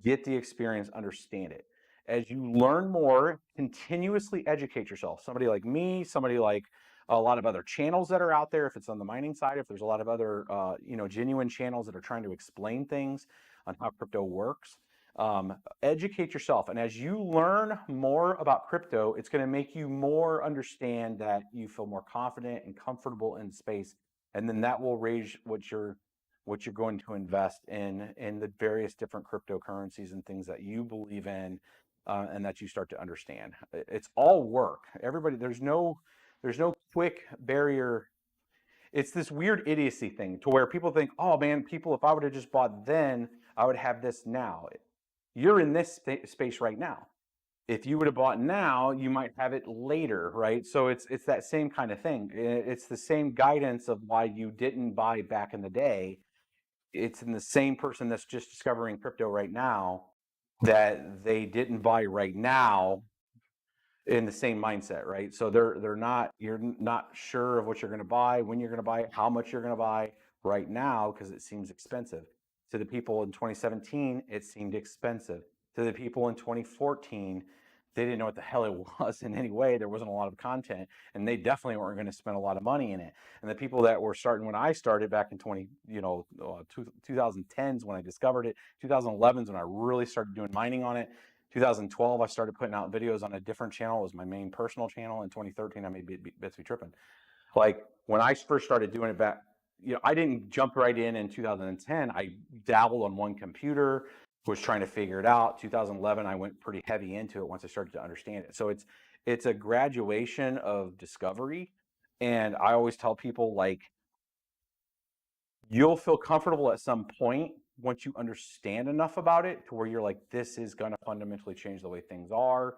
get the experience, understand it. As you learn more, continuously educate yourself. Somebody like me, somebody like a lot of other channels that are out there. If it's on the mining side, if there's a lot of other genuine channels that are trying to explain things on how crypto works, educate yourself. And as you learn more about crypto, it's going to make you more understand that you feel more confident and comfortable in space, and then that will raise what you're going to invest in the various different cryptocurrencies and things that you believe in, and that you start to understand. It's all work. Everybody, there's no quick barrier. It's this weird idiocy thing to where people think, oh man, if I would have just bought then, I would have this now. You're in this space right now. If you would have bought now, you might have it later, right? So it's that same kind of thing. It's the same guidance of why you didn't buy back in the day. It's in the same person that's just discovering crypto right now that they didn't buy right now, in the same mindset, right? So you're not sure of what you're going to buy, when you're going to buy it, how much you're going to buy right now, because it seems expensive. To the people in 2017, it seemed expensive. To the people in 2014, they didn't know what the hell it was in any way. There wasn't a lot of content, and they definitely weren't going to spend a lot of money in it. And the people that were starting when I started back in 2010s when I discovered it, 2011s when I really started doing mining on it, 2012, I started putting out videos on a different channel. It was my main personal channel. In 2013, I made BitsBeTrippin. Like when I first started doing it back, I didn't jump right in 2010. I dabbled on one computer, was trying to figure it out. 2011, I went pretty heavy into it once I started to understand it. So it's a graduation of discovery. And I always tell people, like, you'll feel comfortable at some point once you understand enough about it to where you're like, this is going to fundamentally change the way things are.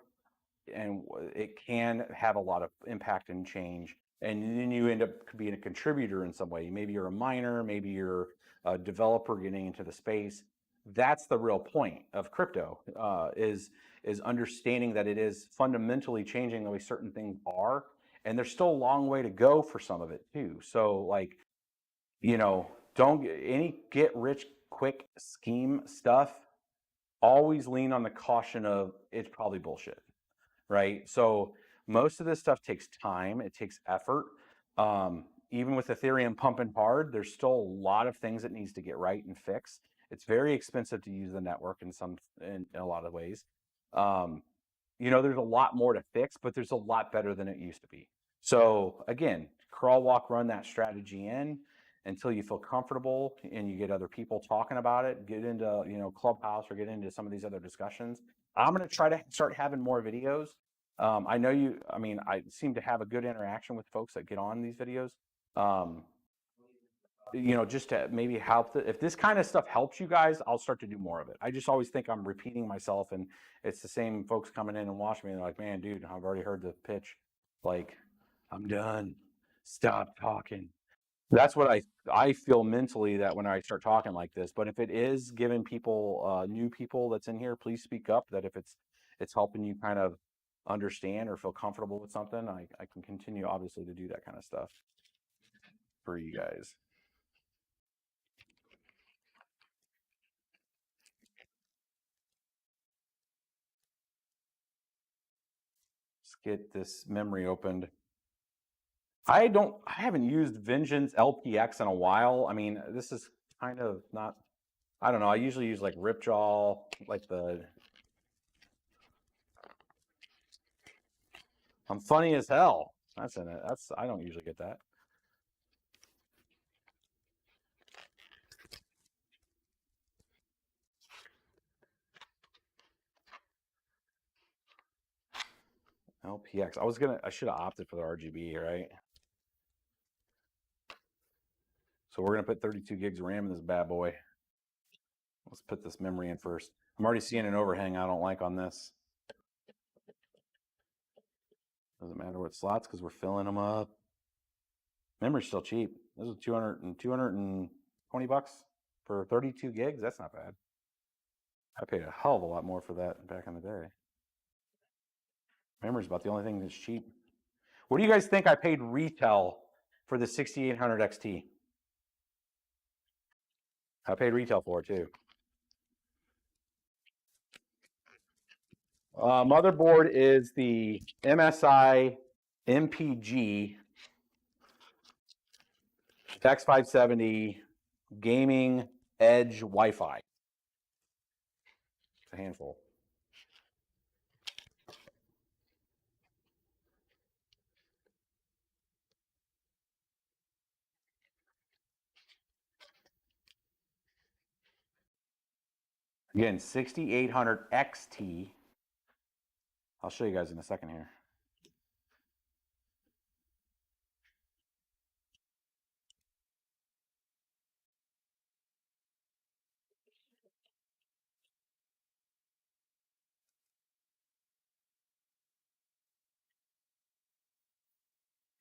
And it can have a lot of impact and change. And then you end up being a contributor in some way. Maybe you're a miner, maybe you're a developer getting into the space. That's the real point of crypto, is understanding that it is fundamentally changing the way certain things are. And there's still a long way to go for some of it too. So like, don't get rich quick scheme stuff. Always lean on the caution of it's probably bullshit, right? So most of this stuff takes time. It takes effort. Even with Ethereum pumping hard, there's still a lot of things that needs to get right and fixed. It's very expensive to use the network in a lot of ways. There's a lot more to fix, but there's a lot better than it used to be. So again, crawl, walk, run that strategy in until you feel comfortable and you get other people talking about it. Get into Clubhouse or get into some of these other discussions. I'm going to try to start having more videos. I know I seem to have a good interaction with folks that get on these videos. Just to maybe help. If this kind of stuff helps you guys, I'll start to do more of it. I just always think I'm repeating myself, and it's the same folks coming in and watching me. And they're like, man, dude, I've already heard the pitch. Like, I'm done. Stop talking. That's what I feel mentally, that when I start talking like this. But if it is giving people, new people that's in here, please speak up. That if it's helping you kind of understand or feel comfortable with something, I can continue obviously to do that kind of stuff for you guys. Let's get this memory opened. I haven't used Vengeance LPX in a while. I mean, this is kind of not, I don't know. I usually use like Ripjaw, like I'm funny as hell. That's in it. I don't usually get that. LPX. I should have opted for the RGB, right? So we're gonna put 32 gigs of RAM in this bad boy. Let's put this memory in first. I'm already seeing an overhang I don't like on this. Doesn't matter what slots because we're filling them up. Memory's still cheap. This is 220 bucks for 32 gigs. That's not bad. I paid a hell of a lot more for that back in the day. Memory's about the only thing that's cheap. What do you guys think I paid retail for the 6800 XT? I paid retail for it too. Motherboard is the MSI MPG X570 Gaming Edge Wi-Fi. It's a handful. Again, 6800 XT. I'll show you guys in a second here.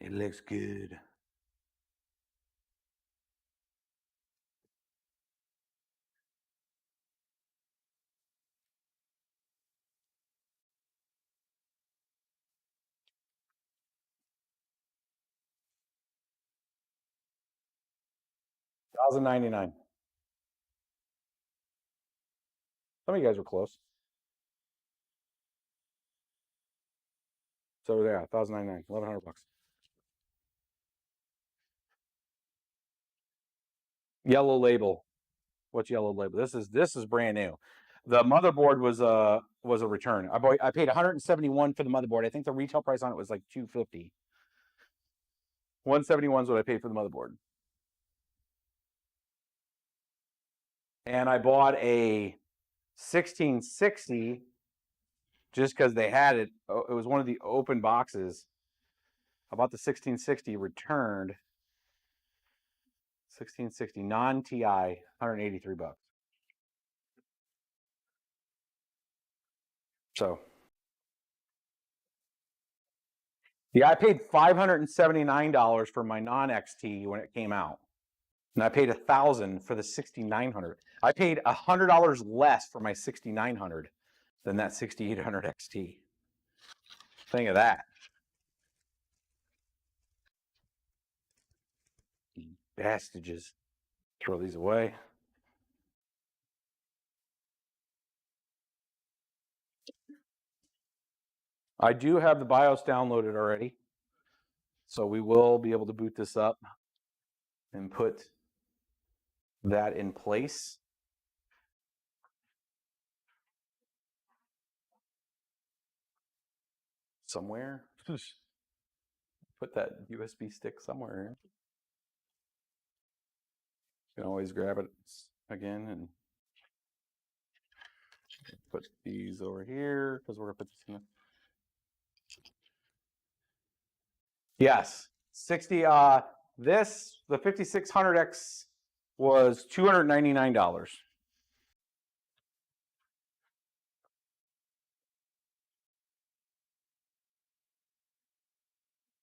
It looks good. $1,099. Some of you guys were close. So yeah, $1,099, $1,100. Yellow label. What's yellow label? This is brand new. The motherboard was a return. I paid 171 for the motherboard. I think the retail price on it was like 250. 171 is what I paid for the motherboard. And I bought a 1660 just because they had it. It was one of the open boxes. I bought the 1660 returned. 1660 non-TI, 183 bucks. So yeah, I paid $579 for my non-XT when it came out. And I paid $1,000 for the 6900. I paid $100 less for my 6900 than that 6800 XT. Think of that. Bastages. Throw these away. I do have the BIOS downloaded already. So we will be able to boot this up and put that in place. Somewhere. Put that USB stick somewhere. You can always grab it again and put these over here because we're gonna put this in. Yes, 60. The 5600X was $299.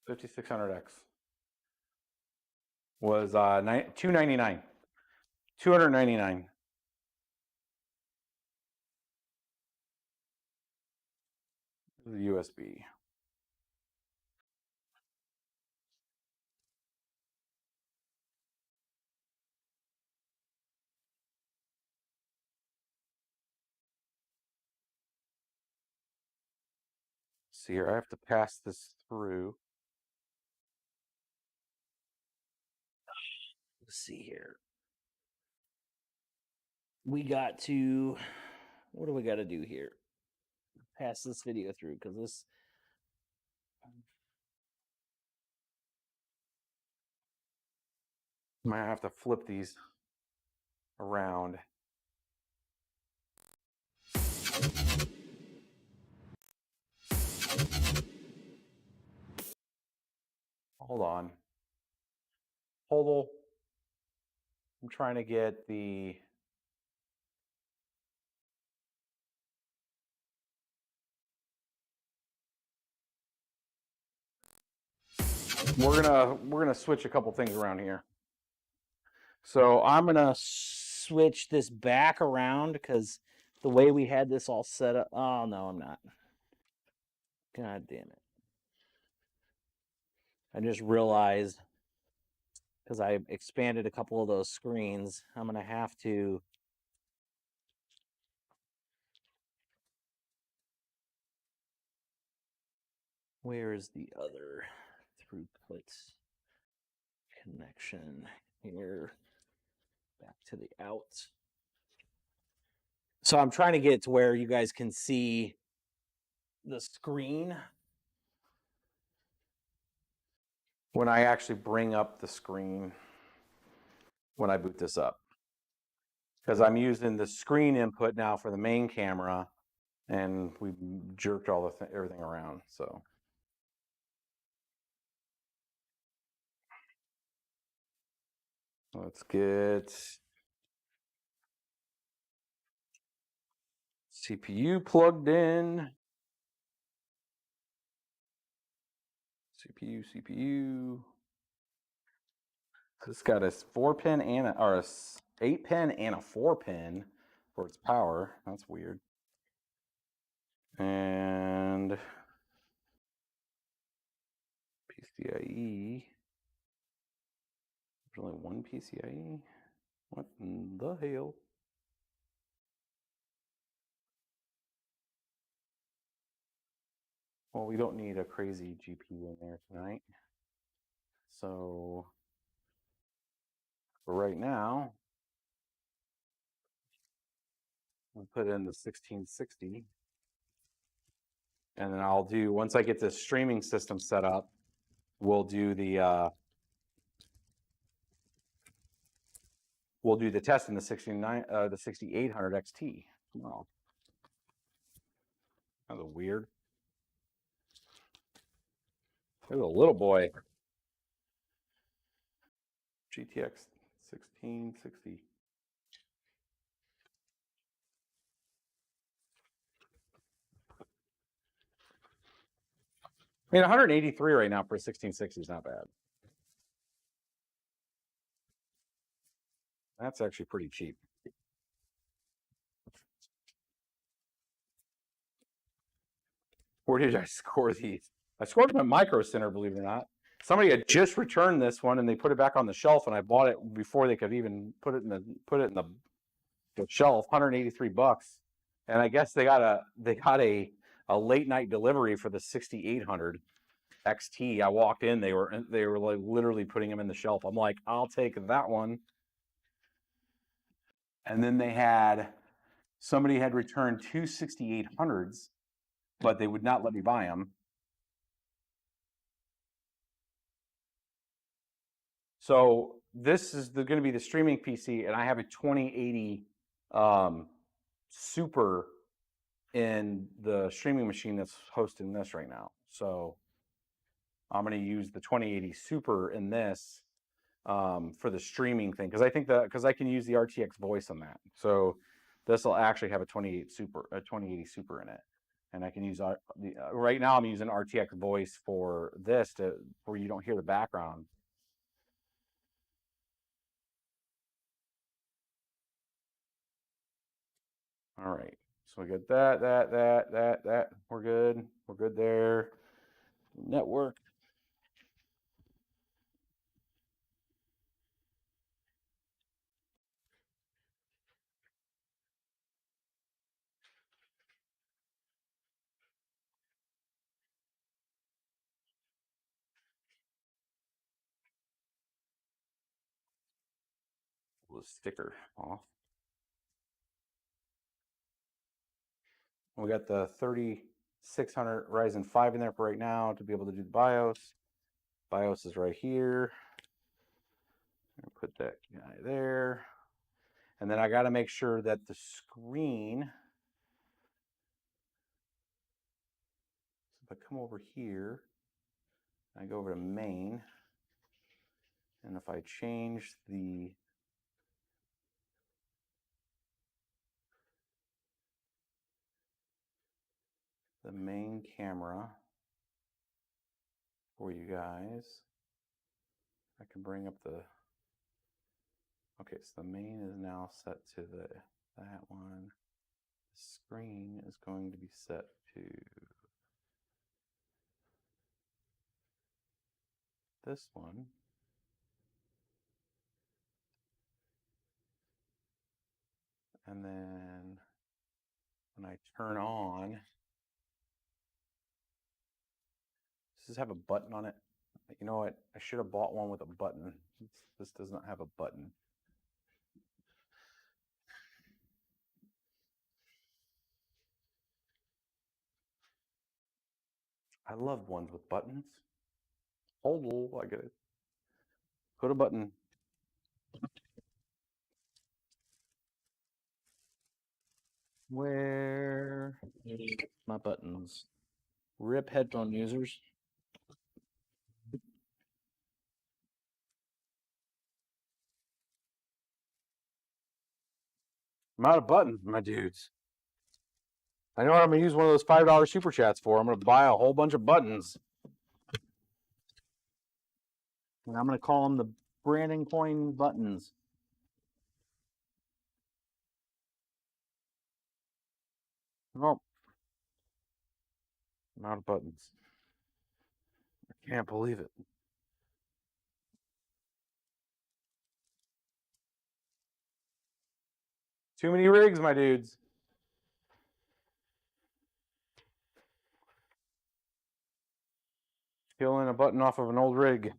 $5600X was $299. $299. The USB. See here, I have to pass this through. Let's see here. We got to, what do we got to do here? Pass this video through because this. Might have to flip these around. Hold on. Hold. I'm trying to get the. We're gonna switch a couple things around here. So I'm gonna switch this back around because the way we had this all set up. Oh no, I'm not. God damn it! I just realized because I expanded a couple of those screens, I'm gonna have to. Where is the other throughput connection here? Back to the out. So I'm trying to get to where you guys can see the screen when I actually bring up the screen when I boot this up. Because I'm using the screen input now for the main camera and we jerked all the everything around. So let's get CPU plugged in. CPU. It's got a 4-pin and a 8-pin and a 4-pin for its power. That's weird. And PCIe. There's only one PCIe. What in the hell? Well, we don't need a crazy GPU in there tonight. So for right now, I'll put in the 1660. And then I'll do, once I get this streaming system set up, we'll do the test in the 6800 XT tomorrow. That was weird. There's a little boy. GTX 1660. I mean, 183 right now for a 1660 is not bad. That's actually pretty cheap. Where did I score these? I scored them at Micro Center, believe it or not. Somebody had just returned this one and they put it back on the shelf, and I bought it before they could even put it in the shelf. 183 bucks, and I guess they got a late night delivery for the 6800 XT. I walked in, they were like literally putting them in the shelf. I'm like, I'll take that one. And then somebody had returned two 6800s, but they would not let me buy them. So this is going to be the streaming PC, and I have a 2080 Super in the streaming machine that's hosting this right now. So I'm going to use the 2080 Super in this for the streaming thing, because I think because I can use the RTX voice on that. So this will actually have a 2080 Super in it, and I can use right now I'm using RTX voice for this where you don't hear the background. All right, so we got that. We're good. We're good there. Network. The sticker off. We got the 3600 Ryzen 5 in there for right now to be able to do the BIOS. BIOS is right here. Put that guy there. And then I got to make sure that the screen, if I come over here, I go over to main, and if I change the main camera for you guys, I can bring up the, okay, so the main is now set to that one. The screen is going to be set to this one. And then when I turn on, does this have a button on it? You know what? I should have bought one with a button. This does not have a button. I love ones with buttons. Hold on, I get it. Put a button. Where my buttons? RIP headphone users. I'm out of buttons, my dudes. I know what I'm going to use one of those $5 super chats for. I'm going to buy a whole bunch of buttons. And I'm going to call them the Brandon Coin buttons. Oh, I'm out of buttons. I can't believe it. Too many rigs, my dudes. Peeling a button off of an old rig.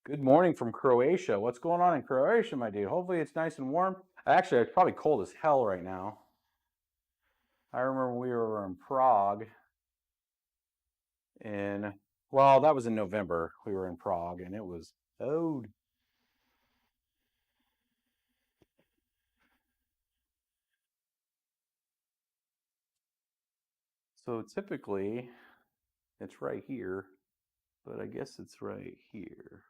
Good morning from Croatia. What's going on in Croatia, my dude? Hopefully it's nice and warm. Actually, it's probably cold as hell right now. I remember we were in Prague well, that was in November. We were in Prague and it was cold. So typically it's right here, but I guess it's right here.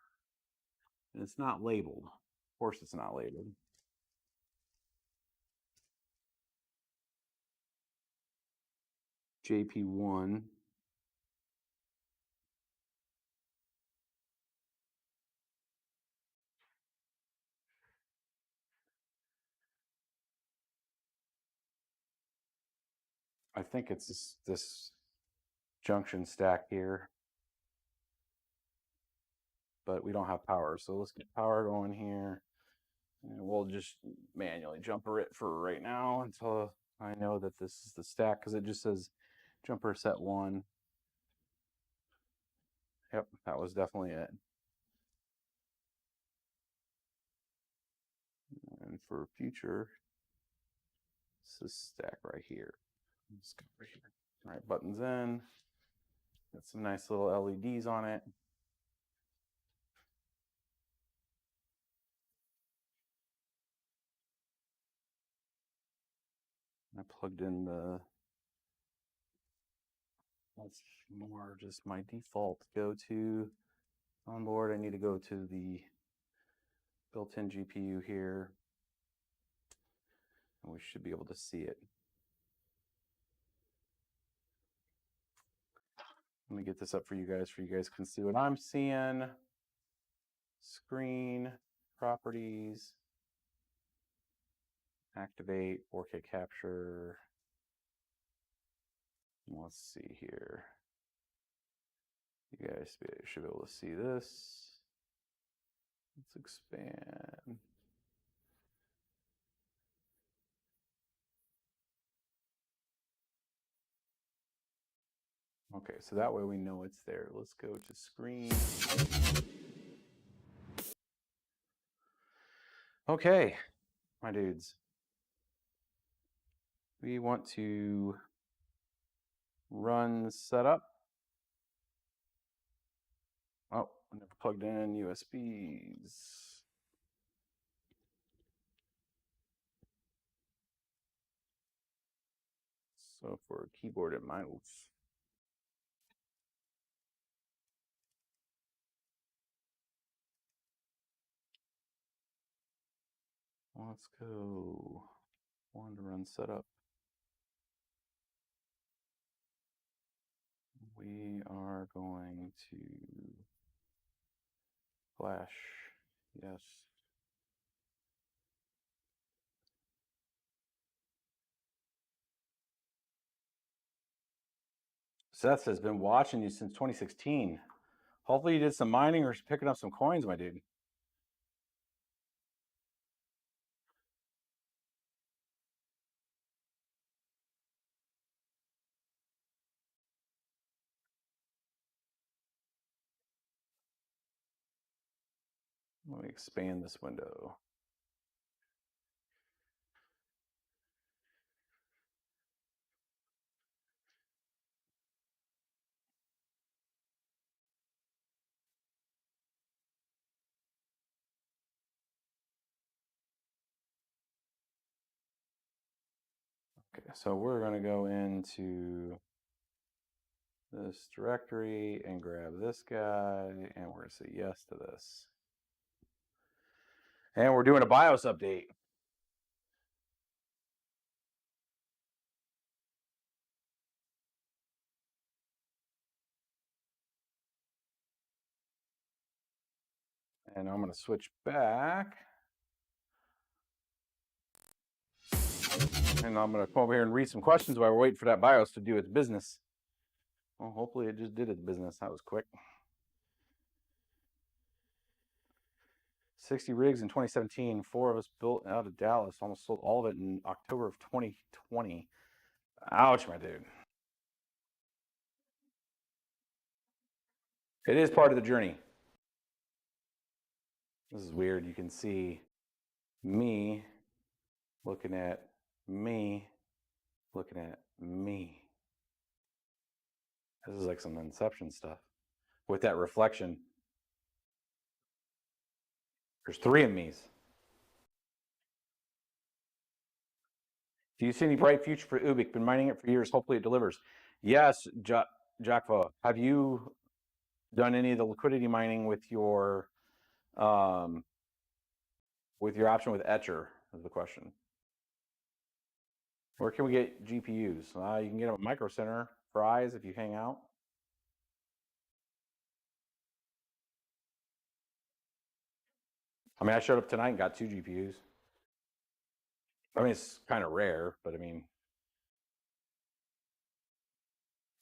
And it's not labeled. Of course it's not labeled. JP1. I think it's this junction stack here, but we don't have power. So let's get power going here. And we'll just manually jumper it for right now until I know that this is the stack, because it just says jumper set 1. Yep, that was definitely it. And for future, this is stack right here. Let's go right here. All right, buttons in. Got some nice little LEDs on it. I plugged in that's more just my default go-to onboard. I need to go to the built-in GPU here, and we should be able to see it. Let me get this up for you guys can see what I'm seeing. Screen, properties, activate, 4K capture. Let's see here. You guys should be able to see this. Let's expand. Okay, so that way we know it's there. Let's go to screen. Okay, my dudes. We want to run setup. Oh, I never plugged in USBs. So for keyboard and mouse. Let's go. Want to run setup. We are going to flash. Yes. Seth has been watching you since 2016. Hopefully you did some mining or picking up some coins, my dude. Let me expand this window. Okay, so we're going to go into this directory and grab this guy, and we're going to say yes to this. And we're doing a BIOS update. And I'm going to switch back. And I'm going to come over here and read some questions while we're waiting for that BIOS to do its business. Well, hopefully it just did its business. That was quick. 60 rigs in 2017. 4 of us built out of Dallas. Almost sold all of it in October of 2020. Ouch, my dude. It is part of the journey. This is weird. You can see me looking at me looking at me. This is like some Inception stuff with that reflection. There's 3 of me's. Do you see any bright future for Ubik? Been mining it for years. Hopefully it delivers. Yes, Jackvo. Have you done any of the liquidity mining with your option with Etcher? Is the question. Where can we get GPUs? You can get them at Micro Center for eyes if you hang out. I mean, I showed up tonight and got 2 GPUs. I mean, it's kind of rare, but I mean,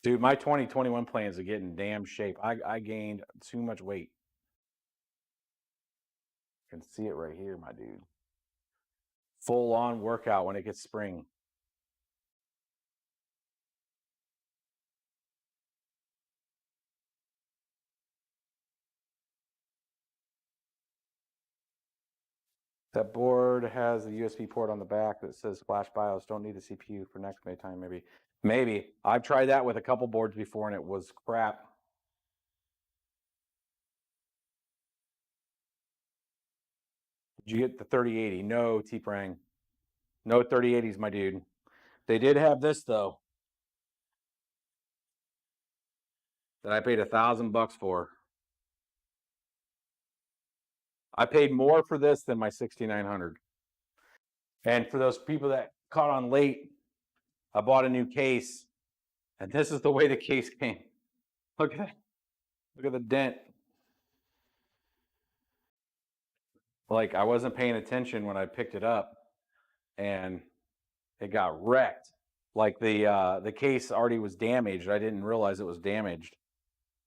dude, my 2021 plans are getting damn shape. I gained too much weight. You can see it right here, my dude. Full on workout when it gets spring. That board has a USB port on the back that says Flash BIOS. Don't need the CPU for next May time, maybe. Maybe. I've tried that with a couple boards before and it was crap. Did you get the 3080? No, T-Prang. No 3080s, my dude. They did have this though, that I paid $1,000 for. I paid more for this than my 6900. And for those people that caught on late, I bought a new case, and this is the way the case came. Look at the dent. Like, I wasn't paying attention when I picked it up, and it got wrecked. Like the case already was damaged. I didn't realize it was damaged.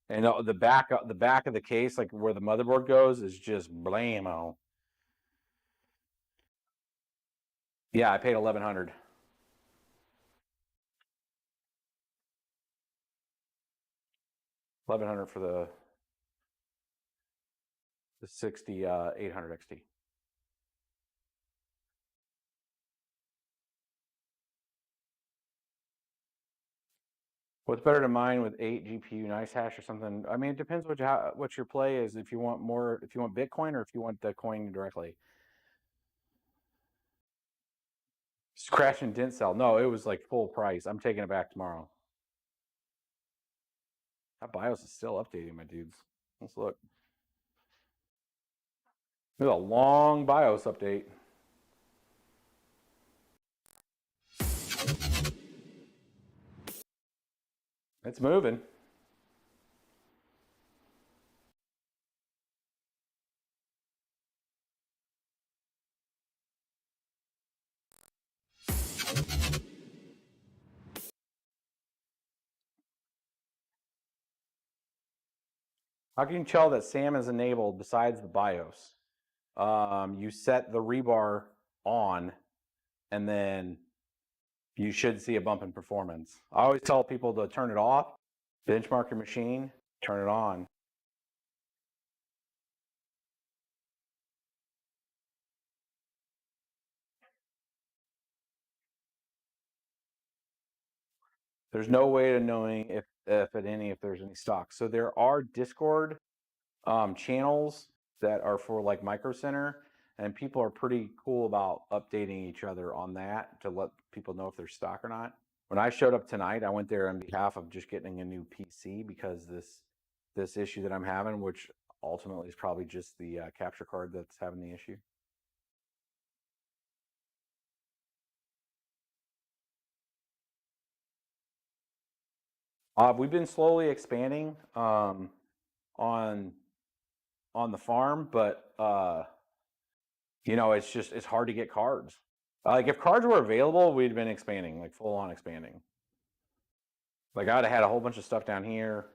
And the back of the case, like where the motherboard goes, is just blammo. Yeah, I paid $1,100. $1,100 for the 6800 XT. What's better to mine with 8 GPU nice hash or something? I mean, it depends what your play is. If you want Bitcoin or if you want the coin directly. Scratch and dent sell. No, it was like full price. I'm taking it back tomorrow. That BIOS is still updating, my dudes. Let's look. There's a long BIOS update. It's moving. How can you tell that SAM is enabled besides the BIOS? You set the rebar on, and then you should see a bump in performance. I always tell people to turn it off, benchmark your machine, turn it on. There's no way of knowing if there's any stock. So there are Discord channels that are for like Micro Center, and people are pretty cool about updating each other on that to let people know if there's stock or not. When I showed up tonight, I went there on behalf of just getting a new PC because this issue that I'm having, which ultimately is probably just the capture card that's having the issue. We've been slowly expanding on the farm, but it's hard to get cards. Like if cards were available, we'd been expanding, like full on expanding. Like I'd have had a whole bunch of stuff down here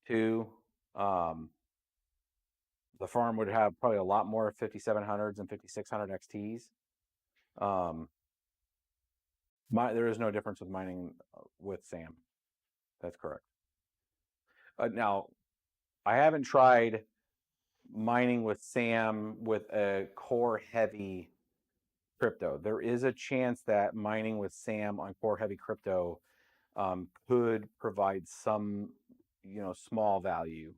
too. The farm would have probably a lot more 5700s and 5600 XTs. There is no difference with mining with SAM. That's correct. Now, I haven't tried mining with SAM with a core heavy crypto. There is a chance that mining with SAM on core heavy crypto could provide some, small value,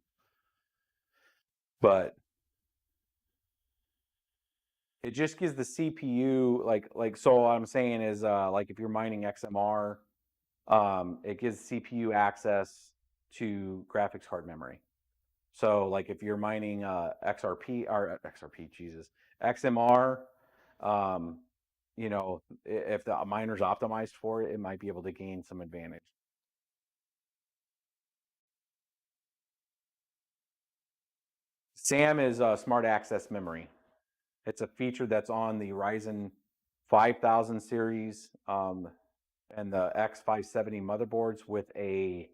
but it just gives the CPU so what I'm saying is like if you're mining XMR, it gives CPU access to graphics card memory. So like if you're mining XMR, um, if the miner's optimized for it, it might be able to gain some advantage. SAM is smart access memory. It's a feature that's on the Ryzen 5000 series and the X570 motherboards with a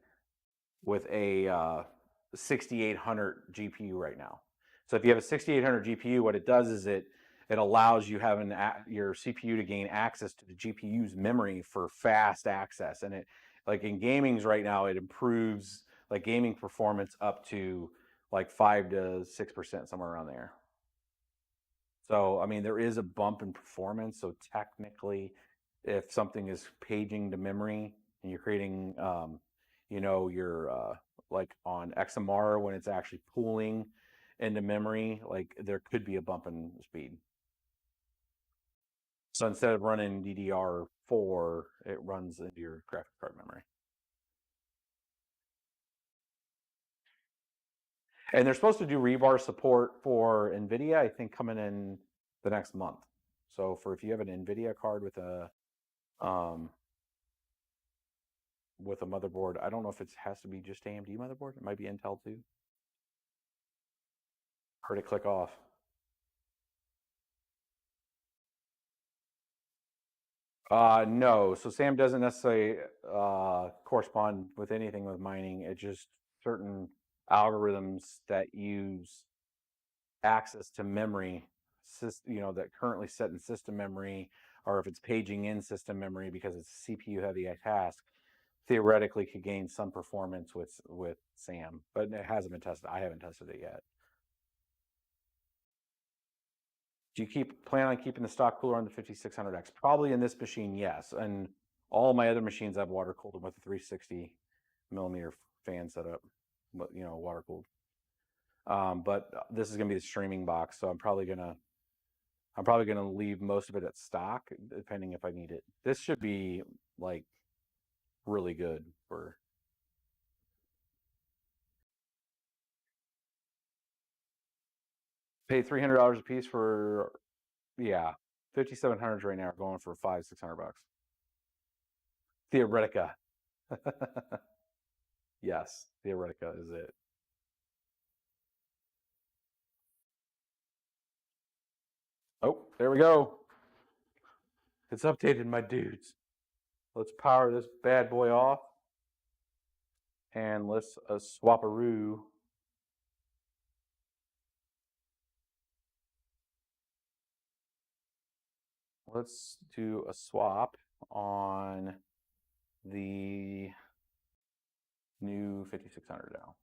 6800 GPU right now. So if you have a 6800 GPU, what it does is it allows you having your CPU to gain access to the GPU's memory for fast access, and it like in gamings right now it improves like gaming performance up to like 5 to 6% somewhere around there. So I mean there is a bump in performance. So technically, if something is paging to memory and you're creating your like on XMR when it's actually pooling into memory, like there could be a bump in speed. So instead of running DDR4, it runs into your graphics card memory. And they're supposed to do rebar support for NVIDIA, I think, coming in the next month. So for if you have an NVIDIA card with a motherboard, I don't know if it has to be just AMD motherboard. It might be Intel too. Heard it click off. No. So SAM doesn't necessarily correspond with anything with mining. It's just certain algorithms that use access to memory, that currently set in system memory, or if it's paging in system memory because it's a CPU heavy task, theoretically could gain some performance with SAM, but it hasn't been tested. I haven't tested it yet. Do you plan on keeping the stock cooler on the 5600X? Probably in this machine, yes. And all my other machines I've water cooled them with a 360 millimeter fan setup, but water cooled. But this is gonna be the streaming box, so I'm probably gonna leave most of it at stock, depending if I need it. This should be like really good for. Pay $300 a piece for, yeah, 5700s right now are going for $500-600. Theoretica. Yes, Theoretica is it. Oh, there we go. It's updated, my dudes. Let's power this bad boy off. And let's swap-a-roo. Let's do a swap on the new 5600 now.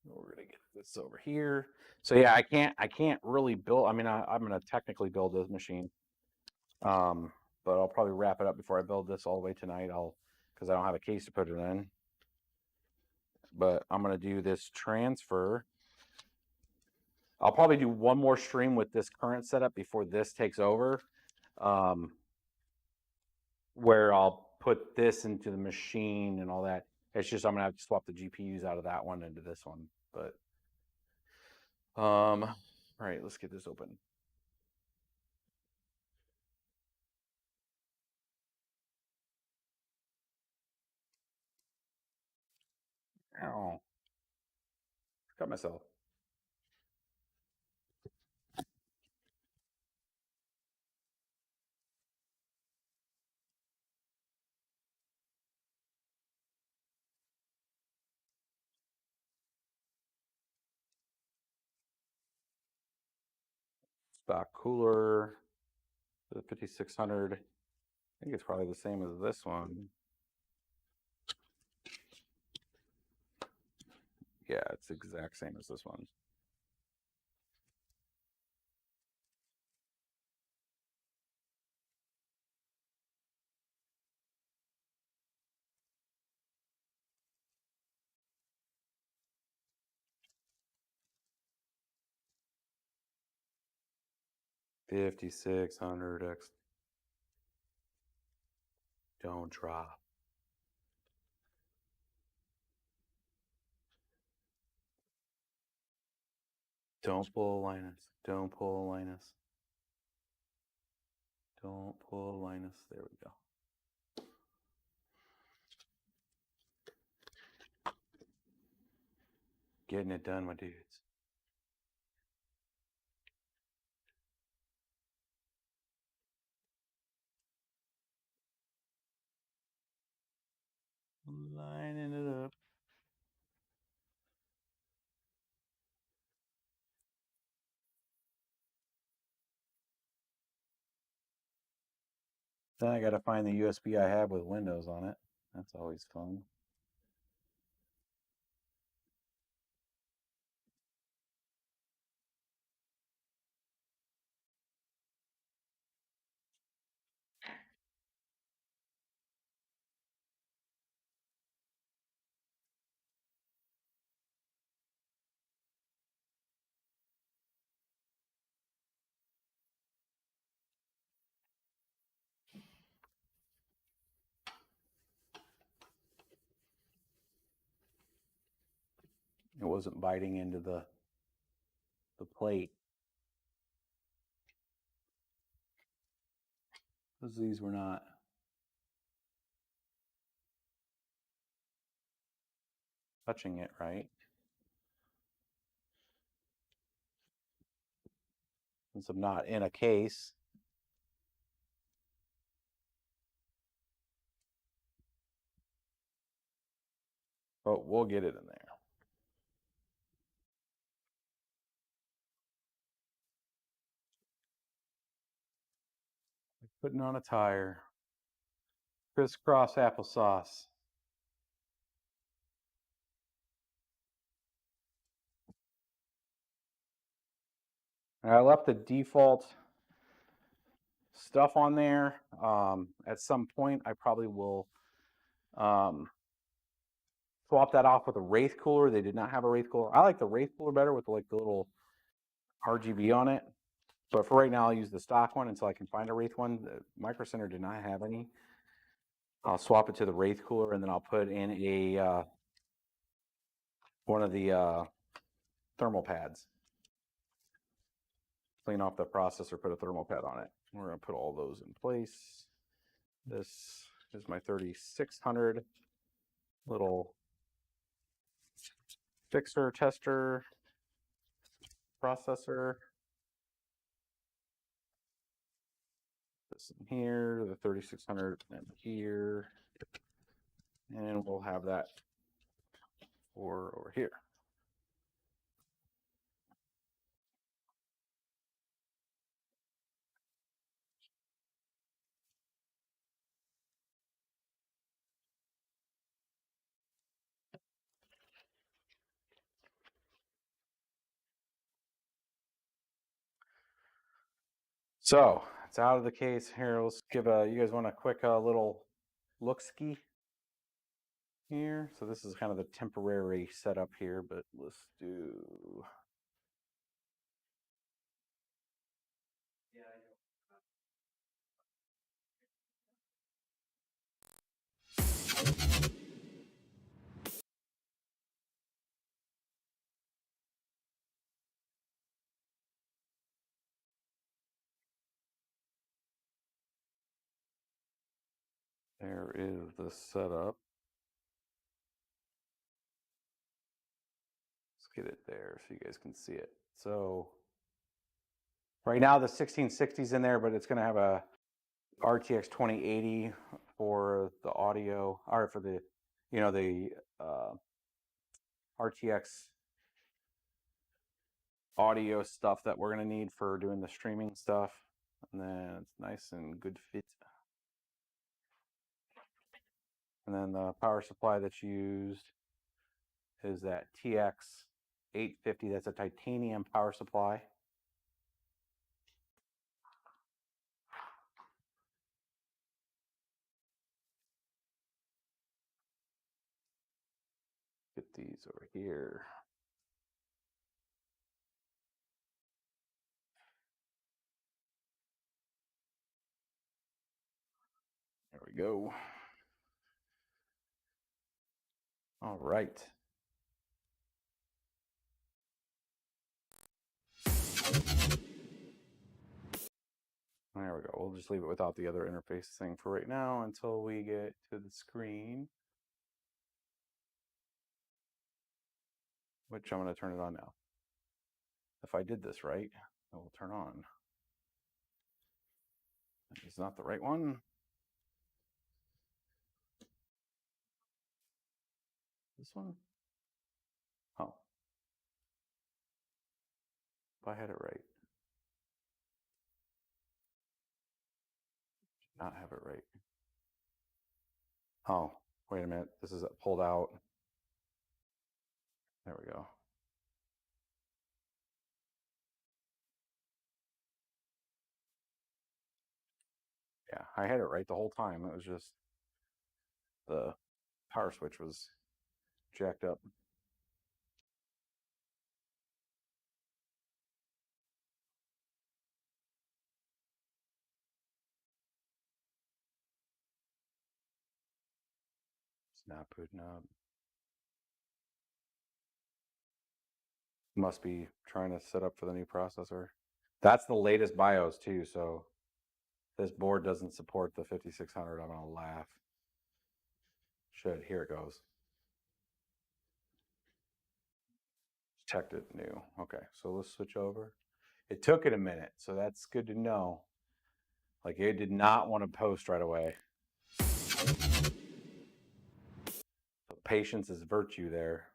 We're gonna get this over here. So yeah, I can't really build. I mean, I'm gonna technically build this machine, but I'll probably wrap it up before I build this all the way tonight. Because I don't have a case to put it in. But I'm gonna do this transfer. I'll probably do one more stream with this current setup before this takes over, where I'll put this into the machine and all that. It's just I'm gonna have to swap the GPUs out of that one into this one. But all right, let's get this open. Ow. Got myself. Stock cooler, the 5600. I think it's probably the same as this one. Yeah, it's the exact same as this one. $5,600X. Don't drop. Don't pull Linus. Don't pull Linus. Don't pull Linus. There we go. Getting it done, my dudes. Lining it up. Then I got to find the USB I have with Windows on it. That's always fun. It wasn't biting into the plate. Because these were not. Touching it right. Since I'm not in a case. But we'll get it in there. Putting on a tire. Crisscross applesauce. And I left the default stuff on there. At some point, I probably will swap that off with a Wraith cooler. They did not have a Wraith cooler. I like the Wraith cooler better with like the little RGB on it. But for right now, I'll use the stock one until I can find a Wraith one. The Micro Center did not have any. I'll swap it to the Wraith cooler, and then I'll put in a one of the thermal pads. Clean off the processor, put a thermal pad on it. We're going to put all those in place. This is my 3600 little fixer tester processor. This in here, the 3600 and here. And we'll have that for over here. So it's out of the case here. Let's give you guys want a quick little look-ski here. So this is kind of the temporary setup here, but let's do. There is the setup. Let's get it there so you guys can see it. So right now the 1660 is in there, but it's going to have a RTX 2080 for the audio, or for the, you know, the RTX audio stuff that we're going to need for doing the streaming stuff. And then it's nice and good fit. And then the power supply that's used is that TX-850. That's a titanium power supply. Get these over here. There we go. All right. There we go. We'll just leave it without the other interface thing for right now until we get to the screen, which I'm going to turn it on now. If I did this right, it will turn on. It's not the right one. This one? Oh. If I had it right. Not have it right. Oh, wait a minute. This is pulled out. There we go. Yeah, I had it right the whole time. It was just the power switch was jacked up. It's not booting up. Must be trying to set up for the new processor. That's the latest BIOS too, so this board doesn't support the 5600. I'm gonna laugh. Should. Here it goes. Checked it new. Okay, so let's switch over. It took it a minute, so that's good to know. Like, it did not want to post right away. So patience is virtue there.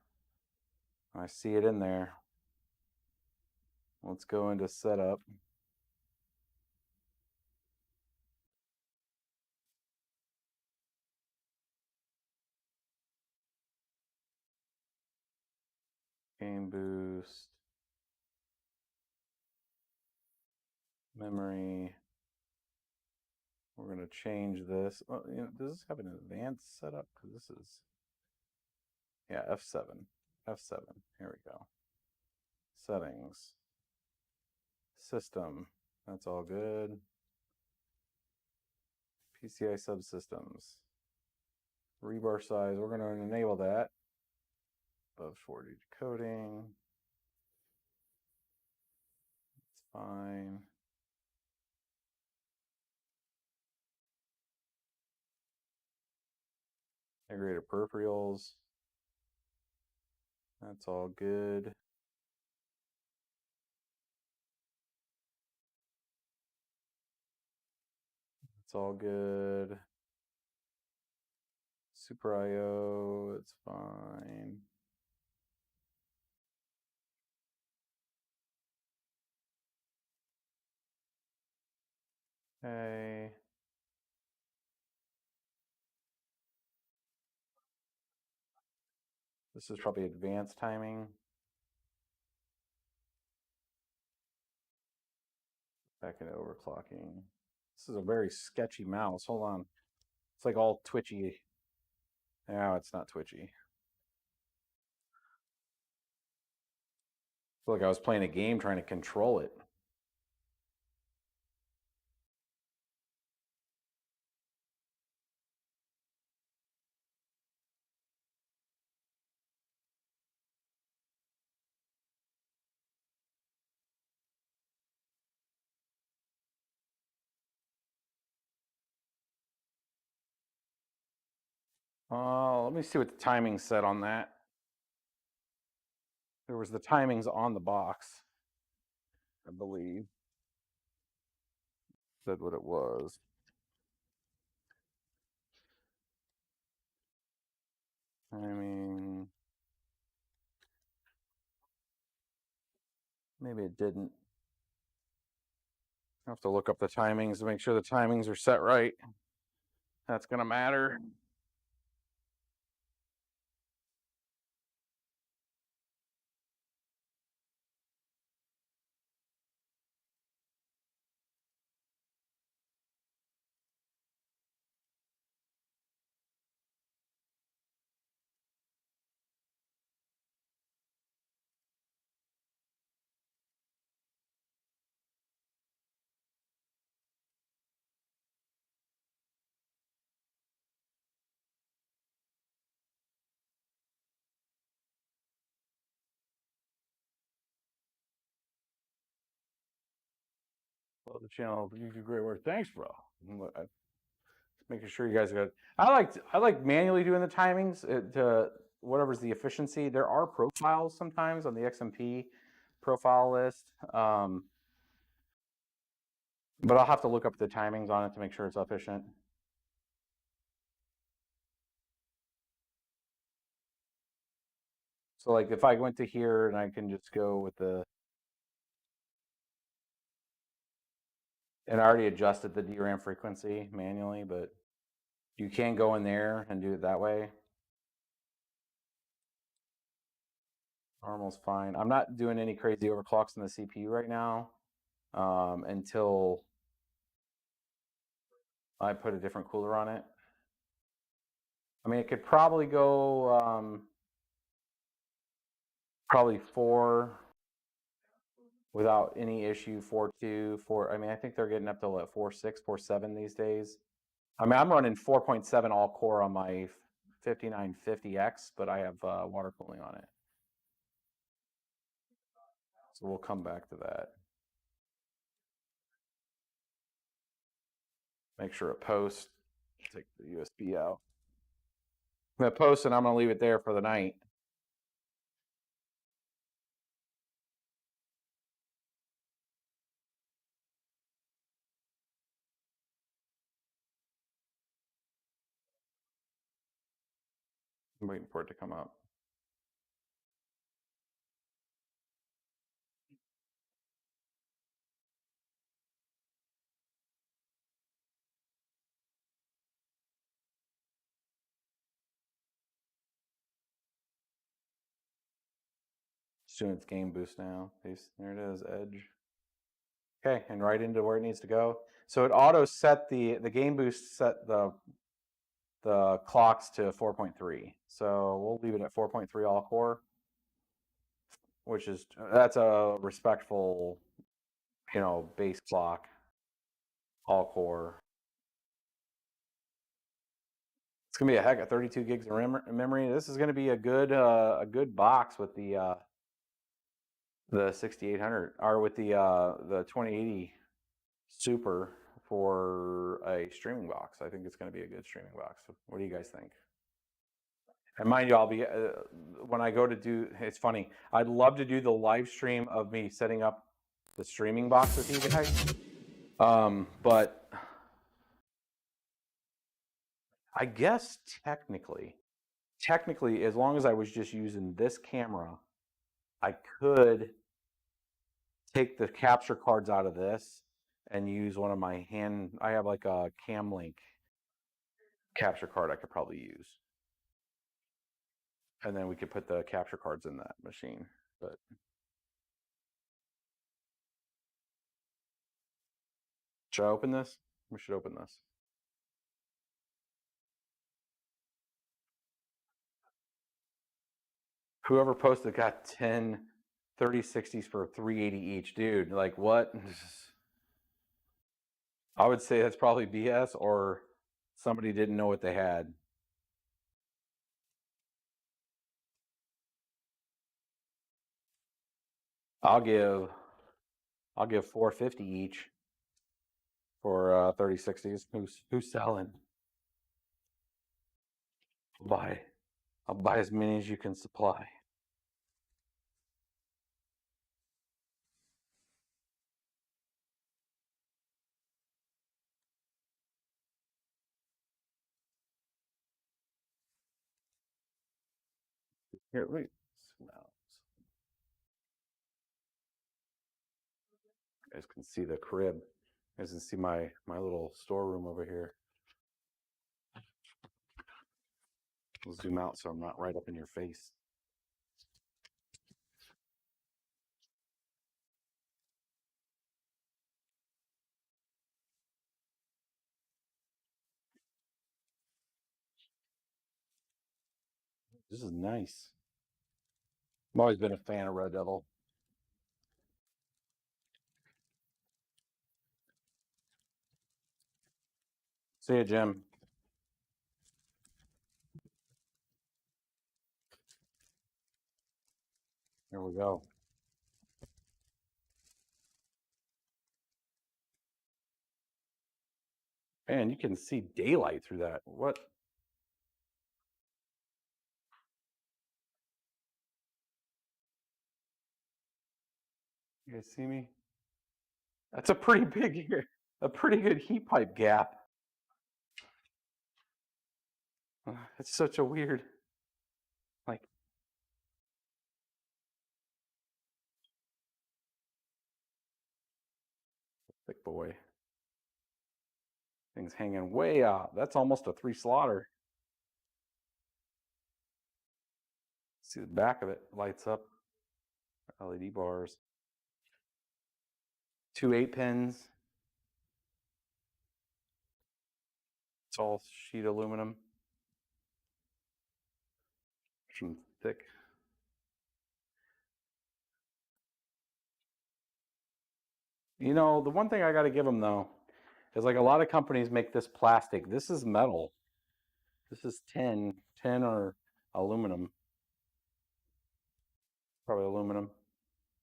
I see it in there. Let's go into setup. Game boost. Memory. We're going to change this. Well, you know, does this have an advanced setup? Because this is, yeah, F7. F7. Here we go. Settings. System. That's all good. PCI subsystems. Rebar size. We're going to enable that. Above 40 decoding. It's fine. Integrated peripherals. That's all good. It's all good. Super IO, it's fine. Okay. This is probably advanced timing. Back into overclocking. This is a very sketchy mouse. Hold on. It's like all twitchy. No, it's not twitchy. I feel like I was playing a game trying to control it. Let me see what the timing said on that. There was the timings on the box, I believe. Said what it was. Timing. Maybe it didn't. I have to look up the timings to make sure the timings are set right. That's going to matter. Well, the channel, you do great work. Thanks, bro. Making sure you guys got. I like manually doing the timings to whatever's the efficiency. There are profiles sometimes on the XMP profile list, but I'll have to look up the timings on it to make sure it's efficient. So like if I went to here and I can just go with the, and I already adjusted the DRAM frequency manually, but you can go in there and do it that way. Normal's fine. I'm not doing any crazy overclocks in the CPU right now until I put a different cooler on it. I mean, it could probably go probably 4 without any issue, 4.2, 4. I mean, I think they're getting up to what, 4.6, 4.7 these days. I mean, I'm running 4.7 all core on my 5950X, but I have water cooling on it. So we'll come back to that. Make sure it posts. Take the USB out. I'm going to post and I'm going to leave it there for the night. I'm waiting for it to come up. It's doing its game boost now. There it is, Edge. Okay, and right into where it needs to go. So it auto set the game boost set the clocks to 4.3. So we'll leave it at 4.3 all core, which is that's a respectful, base clock, all core. It's gonna be a heck of 32 gigs of memory. This is gonna be a good box with the 6800 or with the 2080 Super for a streaming box. I think it's going to be a good streaming box. What do you guys think? And mind you, I'll be when I go to do. It's funny. I'd love to do the live stream of me setting up the streaming box with you guys. But I guess technically, as long as I was just using this camera, I could take the capture cards out of this and use one of my hand. I have like a Camlink capture card I could probably use. And then we could put the capture cards in that machine. But should I open this? We should open this. Whoever posted got 10 3060s for 380 each. Dude, like what? I would say that's probably BS or somebody didn't know what they had. I'll give 450 each for 3060s. Who's selling? I'll buy as many as you can supply. Here, wait. Smells. You guys can see the crib. You guys can see my little storeroom over here. We'll zoom out so I'm not right up in your face. This is nice. I've always been a fan of Red Devil. See ya, Jim. There we go. Man, you can see daylight through that. What? You guys see me? That's a pretty big, a pretty good heat pipe gap. It's such a weird, like, thick boy. Thing's hanging way out. That's almost a 3 slaughter. See the back of it lights up. LED bars. 2 8-pins. It's all sheet aluminum. Some thick. You know, the one thing I got to give them though is like a lot of companies make this plastic. This is metal. This is tin or aluminum. Probably aluminum.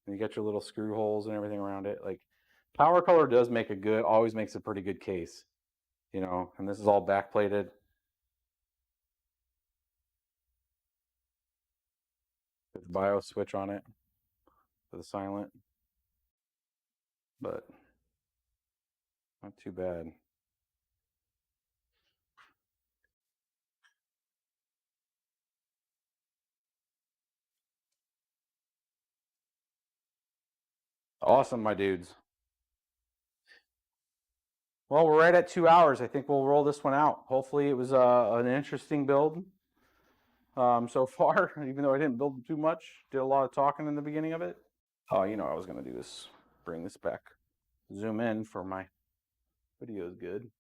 And you got your little screw holes and everything around it. Like Power Color does make a good, always makes a pretty good case, you know, and this is all backplated. With the BIOS switch on it for the silent, but not too bad. Awesome, my dudes. Well, we're right at 2 hours. I think we'll roll this one out. Hopefully it was an interesting build so far, even though I didn't build too much. Did a lot of talking in the beginning of it. Oh, you know, I was going to do this, bring this back, zoom in for my videos good.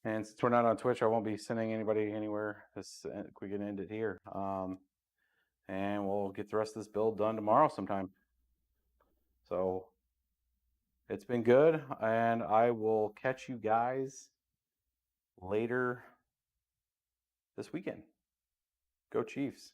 And since we're not on Twitch, I won't be sending anybody anywhere. We can end it here. And we'll get the rest of this build done tomorrow sometime. So it's been good, and I will catch you guys later this weekend. Go Chiefs.